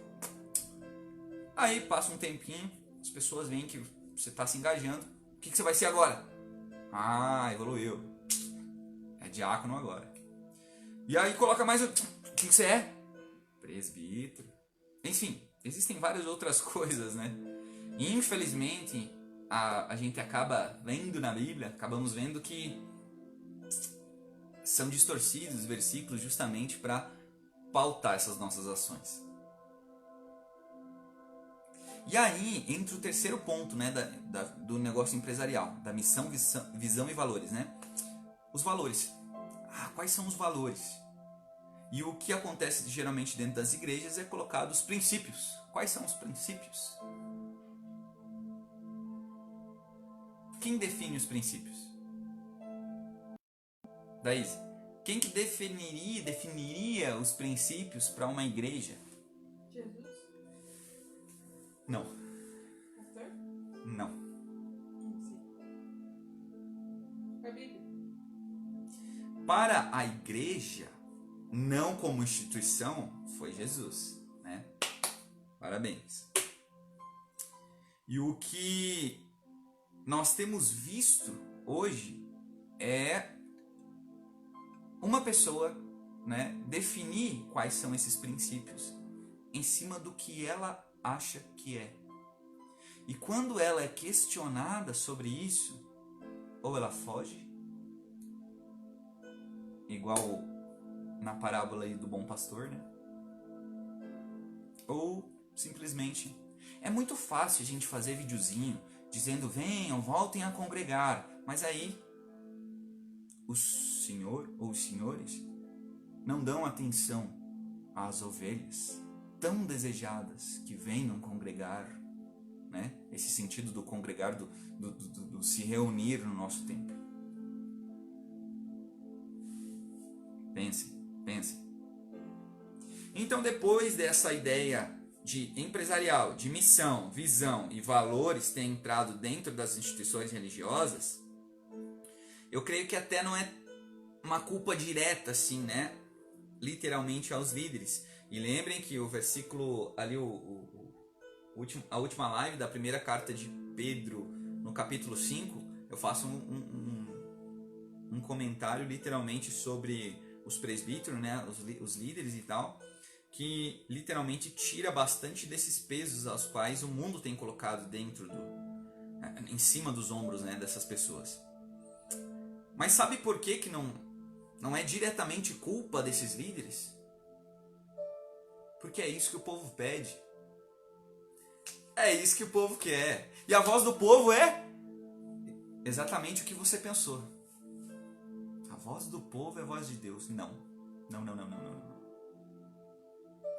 Aí passa um tempinho, as pessoas veem que você está se engajando, O que você vai ser agora? Ah, evoluiu. É diácono agora. E aí coloca mais o que você é? Presbítero. Enfim, existem várias outras coisas, né? E infelizmente, a gente acaba vendo na Bíblia, acabamos vendo que são distorcidos os versículos justamente para pautar essas nossas ações. E aí entra o terceiro ponto, né, do negócio empresarial, da missão, visão e valores, né? Os valores. Quais são os valores? E o que acontece geralmente dentro das igrejas é colocado os princípios. Quais são os princípios? Quem define os princípios? Daís, quem que definiria os princípios para uma igreja? Jesus? Não. Pastor? Não. Não sei. A Bíblia? Para a igreja, não como instituição, foi Jesus, né? Parabéns. E o que nós temos visto hoje é uma pessoa, né, definir quais são esses princípios em cima do que ela acha que é. E quando ela é questionada sobre isso, ou ela foge, igual na parábola aí do bom pastor, né? Ou simplesmente é muito fácil a gente fazer videozinho dizendo venham, voltem a congregar, mas aí o senhor ou os senhores não dão atenção às ovelhas tão desejadas que venham congregar, né? Esse sentido do congregar, do se reunir no nosso tempo. Pense. Então, depois dessa ideia de empresarial, de missão, visão e valores ter entrado dentro das instituições religiosas, eu creio que até não é uma culpa direta, assim, né? Literalmente aos líderes. E lembrem que o versículo ali, a última live da primeira carta de Pedro, no capítulo 5, eu faço um comentário literalmente sobre os presbíteros, né? Os líderes e tal, que literalmente tira bastante desses pesos aos quais o mundo tem colocado em cima dos ombros, né, dessas pessoas. Mas sabe por que não é diretamente culpa desses líderes? Porque é isso que o povo pede. É isso que o povo quer. E a voz do povo é exatamente o que você pensou. A voz do povo é a voz de Deus. Não.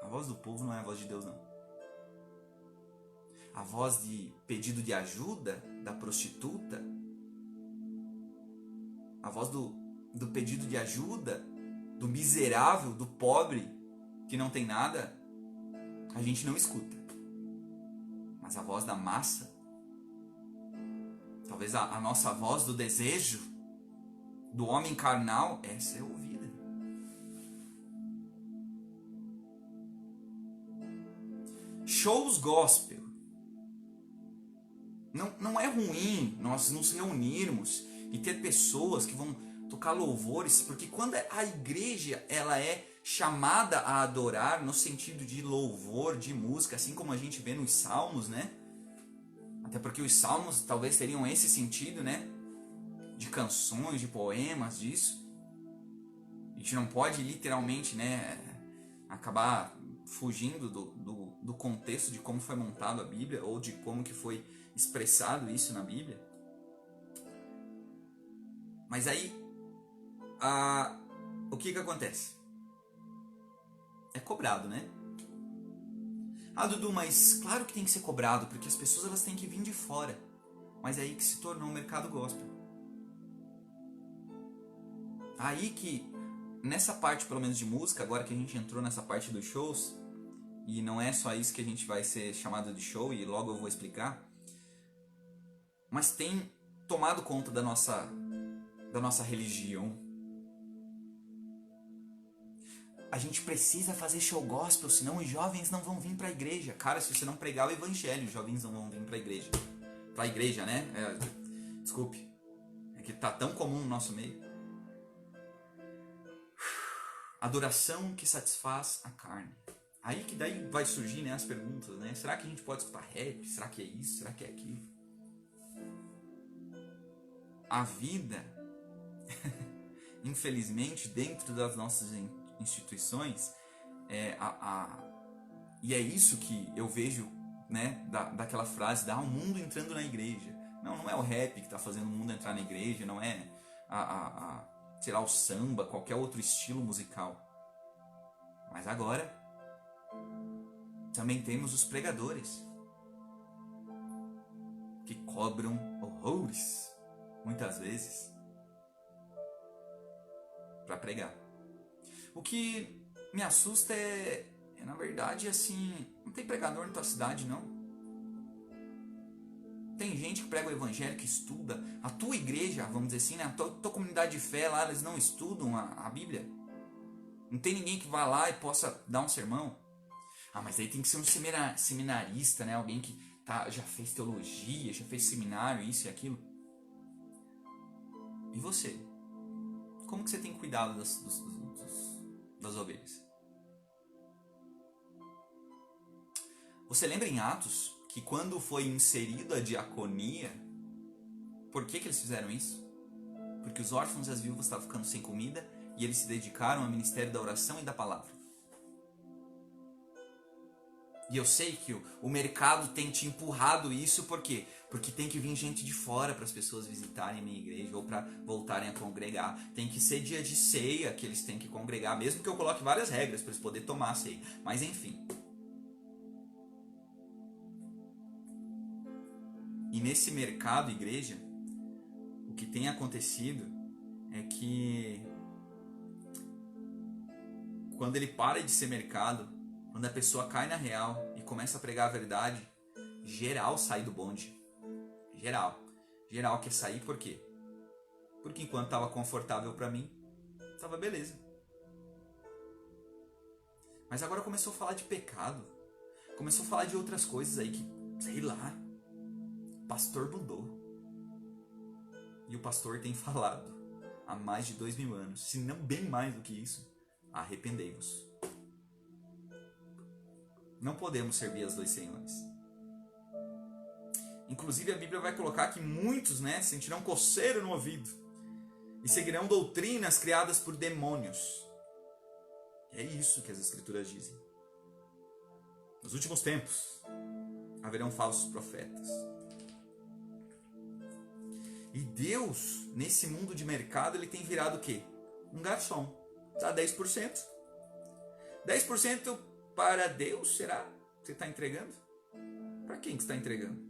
A voz do povo não é a voz de Deus, não. A voz de pedido de ajuda da prostituta, a voz do pedido de ajuda do miserável, do pobre que não tem nada, a gente não escuta. Mas a voz da massa, talvez a nossa voz do desejo, do homem carnal, essa é ouvida. Shows gospel. Não é ruim nós nos reunirmos e ter pessoas que vão tocar louvores, porque quando a igreja ela é chamada a adorar no sentido de louvor, de música, assim como a gente vê nos salmos, né? Até porque os salmos talvez teriam esse sentido, né? De canções, de poemas, disso. A gente não pode literalmente, né, acabar fugindo do contexto de como foi montado a Bíblia ou de como que foi expressado isso na Bíblia. Mas aí, o que acontece? É cobrado, né? Dudu, mas claro que tem que ser cobrado, porque as pessoas elas têm que vir de fora. Mas é aí que se tornou um mercado gospel. Aí que, nessa parte pelo menos de música, agora que a gente entrou nessa parte dos shows, e não é só isso que a gente vai ser chamado de show, e logo eu vou explicar, mas tem tomado conta da nossa religião. A gente precisa fazer show gospel, senão os jovens não vão vir para a igreja. Cara, se você não pregar o evangelho, os jovens não vão vir para a igreja. Para a igreja, né? Desculpe. É que tá tão comum no nosso meio. Adoração que satisfaz a carne. Aí que daí vai surgir, né, as perguntas, né? Será que a gente pode escutar rap? Será que é isso? Será que é aquilo? A vida, infelizmente, dentro das nossas instituições, e é isso que eu vejo, né, daquela frase, o mundo entrando na igreja. Não é o rap que está fazendo o mundo entrar na igreja, não é sei lá, o samba, qualquer outro estilo musical. Mas agora também temos os pregadores que cobram horrores, muitas vezes, para pregar. O que me assusta na verdade, assim, não tem pregador na tua cidade, não. Tem gente que prega o evangelho, que estuda. A tua igreja, vamos dizer assim, né? A tua comunidade de fé lá, eles não estudam a Bíblia. Não tem ninguém que vá lá e possa dar um sermão. Mas aí tem que ser um seminarista, né? Alguém que já fez teologia, já fez seminário, isso e aquilo. E você? Como que você tem cuidado das ovelhas? Você lembra em Atos que quando foi inserido a diaconia, por que eles fizeram isso? Porque os órfãos e as viúvas estavam ficando sem comida e eles se dedicaram ao ministério da oração e da palavra. E eu sei que o mercado tem te empurrado isso, por quê? Porque tem que vir gente de fora para as pessoas visitarem a minha igreja ou para voltarem a congregar. Tem que ser dia de ceia que eles têm que congregar, mesmo que eu coloque várias regras para eles poderem tomar a ceia. Mas enfim. E nesse mercado igreja, o que tem acontecido é que quando ele para de ser mercado, quando a pessoa cai na real e começa a pregar a verdade, geral sai do bonde. Geral quer sair por quê? Porque enquanto estava confortável para mim, estava beleza. Mas agora começou a falar de pecado. Começou a falar de outras coisas aí que, sei lá, o pastor mudou. E o pastor tem falado há mais de 2000 anos, se não bem mais do que isso, arrependei-vos. Não podemos servir aos dois senhores. Inclusive a Bíblia vai colocar que muitos, né, sentirão coceira no ouvido e seguirão doutrinas criadas por demônios. E é isso que as Escrituras dizem. Nos últimos tempos haverão falsos profetas. E Deus, nesse mundo de mercado, ele tem virado o quê? Um garçom. Dá 10%. 10% para Deus, será que você está entregando? Para quem que você está entregando?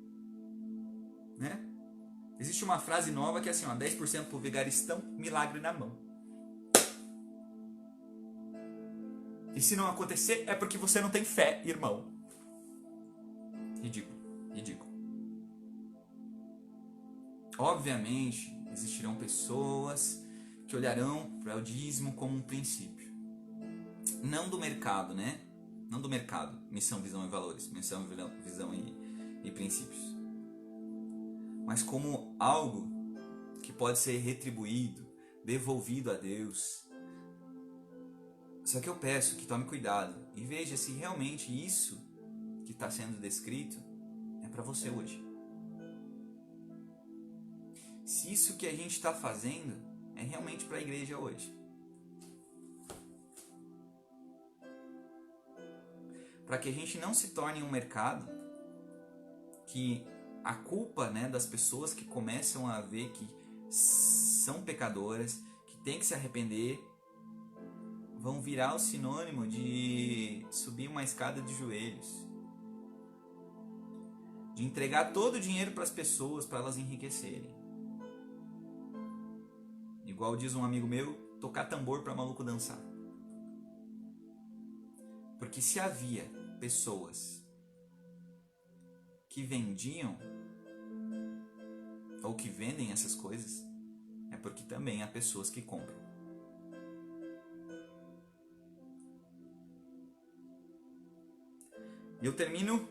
Né? Existe uma frase nova que é assim, 10% para o vigaristão, milagre na mão. E se não acontecer, é porque você não tem fé, irmão. Ridículo. Obviamente, existirão pessoas que olharão para o dízimo como um princípio. Não do mercado, né? Não do mercado. Missão, visão e valores. Missão, visão e princípios. Mas como algo que pode ser retribuído, devolvido a Deus. Só que eu peço que tome cuidado e veja se realmente isso que está sendo descrito é para você hoje. Se isso que a gente está fazendo é realmente para a igreja hoje. Para que a gente não se torne um mercado que a culpa, né, das pessoas que começam a ver que são pecadoras, que tem que se arrepender, vão virar o sinônimo de subir uma escada de joelhos, de entregar todo o dinheiro para as pessoas para elas enriquecerem. Igual diz um amigo meu, tocar tambor para maluco dançar. Porque se havia pessoas que vendiam ou que vendem essas coisas, é porque também há pessoas que compram. E eu termino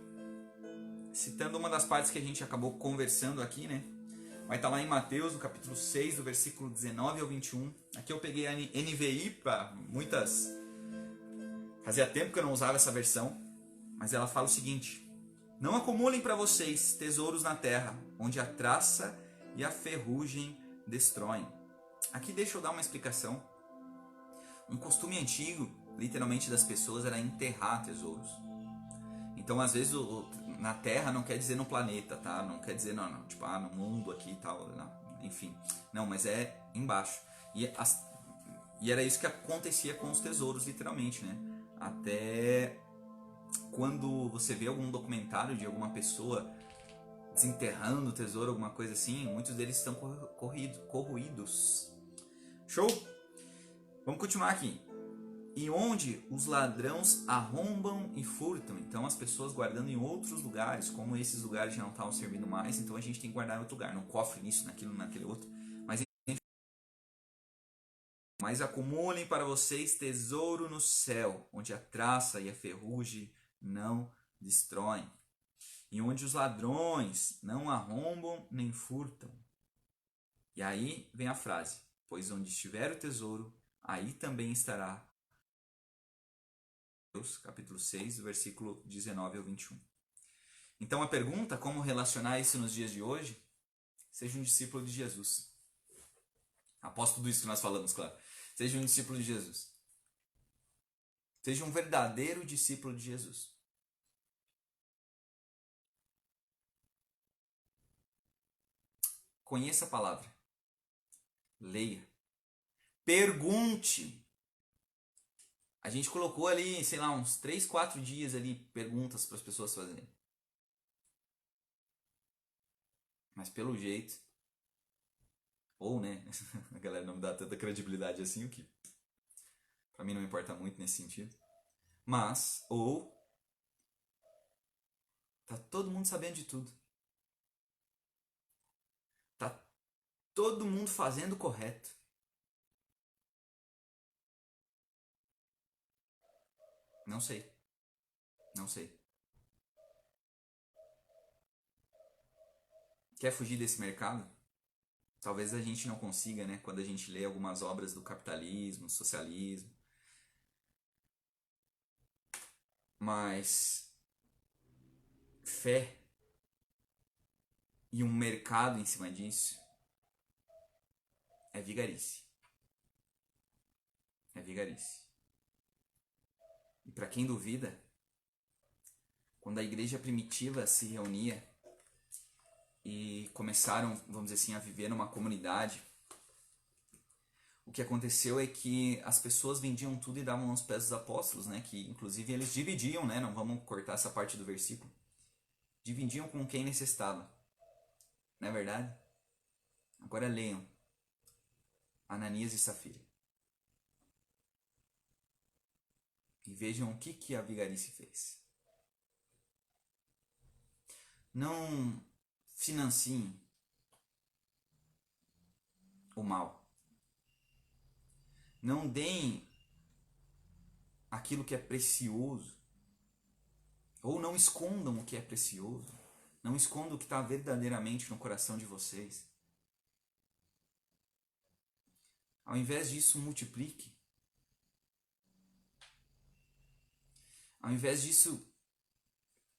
citando uma das partes que a gente acabou conversando aqui, né? Vai estar lá em Mateus, no capítulo 6, do versículo 19 ao 21. Aqui eu peguei a NVI para muitas... Fazia tempo que eu não usava essa versão, mas ela fala o seguinte: não acumulem para vocês tesouros na terra, onde a traça e a ferrugem destroem. Aqui deixa eu dar uma explicação. Um costume antigo, literalmente, das pessoas era enterrar tesouros. Então, às vezes, na terra não quer dizer no planeta, tá? Não quer dizer tipo, no mundo aqui e tal, não, enfim. Não, mas é embaixo. E era isso que acontecia com os tesouros, literalmente, né? Até quando você vê algum documentário de alguma pessoa desenterrando o tesouro, alguma coisa assim, muitos deles estão corroídos. Show? Vamos continuar aqui. E onde os ladrões arrombam e furtam. Então as pessoas guardando em outros lugares, como esses lugares já não estavam servindo mais, então a gente tem que guardar em outro lugar, no cofre, nisso, naquilo, naquele outro. Mas acumulem para vocês tesouro no céu, onde a traça e a ferrugem não destroem, e onde os ladrões não arrombam nem furtam. E aí vem a frase: pois onde estiver o tesouro, aí também estará. Capítulo 6, versículo 19 ao 21. Então a pergunta, como relacionar isso nos dias de hoje? Seja um discípulo de Jesus. Após tudo isso que nós falamos, claro. Seja um discípulo de Jesus. Seja um verdadeiro discípulo de Jesus. Conheça a palavra. Leia. Pergunte. A gente colocou ali, sei lá, uns 3, 4 dias ali, perguntas para as pessoas fazerem. Mas pelo jeito, ou né, a galera não me dá tanta credibilidade assim, o que pra mim não importa muito nesse sentido. Mas, ou tá todo mundo sabendo de tudo. Tá todo mundo fazendo o correto. Não sei. Não sei. Quer fugir desse mercado? Talvez a gente não consiga, né? Quando a gente lê algumas obras do capitalismo, socialismo. Mas fé e um mercado em cima disso é vigarice. É vigarice. E para quem duvida, quando a igreja primitiva se reunia e começaram, vamos dizer assim, a viver numa comunidade, o que aconteceu é que as pessoas vendiam tudo e davam aos pés dos apóstolos, né? Que inclusive eles dividiam, né? Não vamos cortar essa parte do versículo. Dividiam com quem necessitava. Não é verdade? Agora leiam Ananias e Safira. E vejam o que a vigarice fez. Não financiem o mal. Não deem aquilo que é precioso. Ou não escondam o que é precioso. Não escondam o que está verdadeiramente no coração de vocês. Ao invés disso, multiplique. Ao invés disso,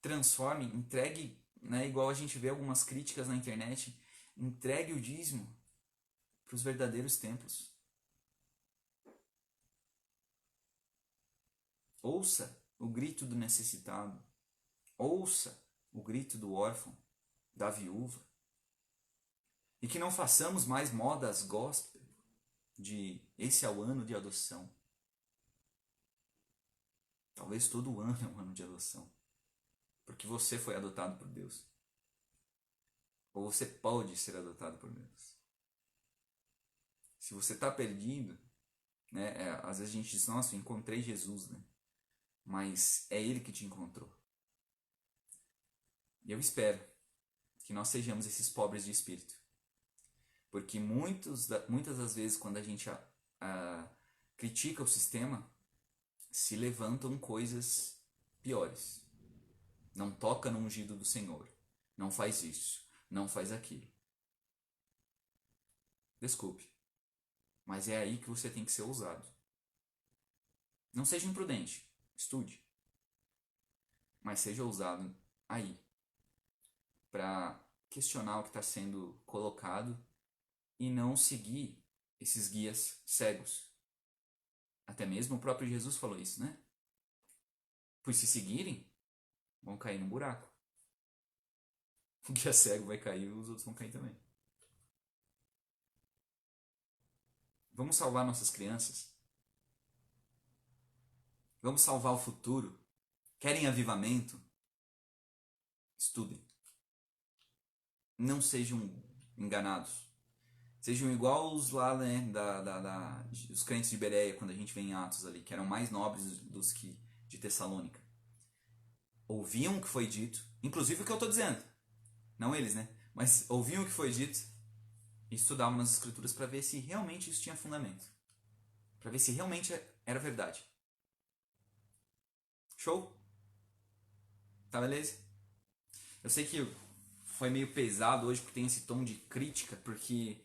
transforme, entregue, né, igual a gente vê algumas críticas na internet, entregue o dízimo para os verdadeiros templos. Ouça o grito do necessitado. Ouça o grito do órfão, da viúva. E que não façamos mais modas gospel de esse é o ano de adoção. Talvez todo ano é um ano de adoção. Porque você foi adotado por Deus. Ou você pode ser adotado por Deus. Se você está perdido, né, às vezes a gente diz, nossa, eu encontrei Jesus, né? Mas é Ele que te encontrou. E eu espero que nós sejamos esses pobres de espírito. Porque muitas das vezes, quando a gente critica o sistema, se levantam coisas piores. Não toca no ungido do Senhor. Não faz isso. Não faz aquilo. Desculpe. Mas é aí que você tem que ser ousado. Não seja imprudente. Estude. Mas seja ousado aí. Para questionar o que está sendo colocado e não seguir esses guias cegos. Até mesmo o próprio Jesus falou isso, né? Pois se seguirem, vão cair num buraco. O guia cego vai cair, os outros vão cair também. Vamos salvar nossas crianças? Vamos salvar o futuro? Querem avivamento? Estudem. Não sejam enganados. Sejam igual os lá, né, os crentes de Bereia, quando a gente vê em Atos ali, que eram mais nobres dos que de Tessalônica. Ouviam o que foi dito, inclusive o que eu estou dizendo. Não eles, né? Mas ouviam o que foi dito e estudavam nas escrituras para ver se realmente isso tinha fundamento. Para ver se realmente era verdade. Show? Tá beleza? Eu sei que foi meio pesado hoje porque tem esse tom de crítica, porque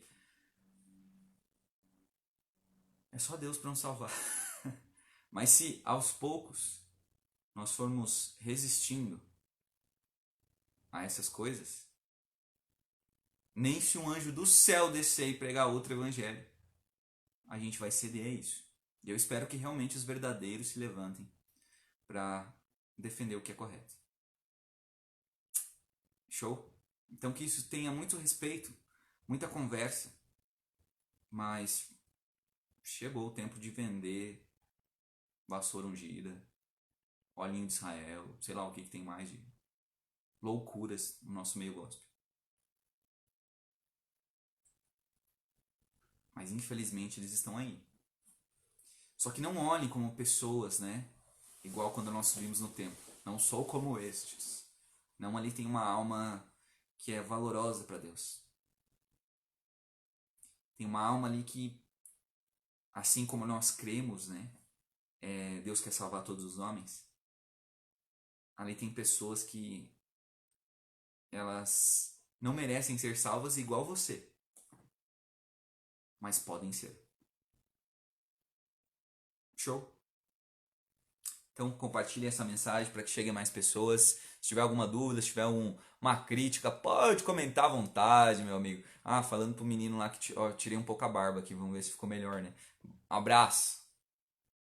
é só Deus para nos salvar. Mas se aos poucos nós formos resistindo a essas coisas, nem se um anjo do céu descer e pregar outro evangelho, a gente vai ceder a isso. E eu espero que realmente os verdadeiros se levantem para defender o que é correto. Show? Então que isso tenha muito respeito, muita conversa, mas chegou o tempo de vender vassoura ungida, olhinho de Israel, sei lá o que tem mais de loucuras no nosso meio gospel. Mas infelizmente eles estão aí. Só que não olhem como pessoas, né? Igual quando nós subimos no templo. Não sou como estes. Não, ali tem uma alma que é valorosa para Deus. Tem uma alma ali que, assim como nós cremos, né? Deus quer salvar todos os homens. Ali tem pessoas que elas não merecem ser salvas igual você, mas podem ser. Show? Então compartilhe essa mensagem para que chegue a mais pessoas. Se tiver alguma dúvida, se tiver uma crítica, pode comentar à vontade, meu amigo. Falando pro menino lá que tirei um pouco a barba aqui, vamos ver se ficou melhor, né? Abraço!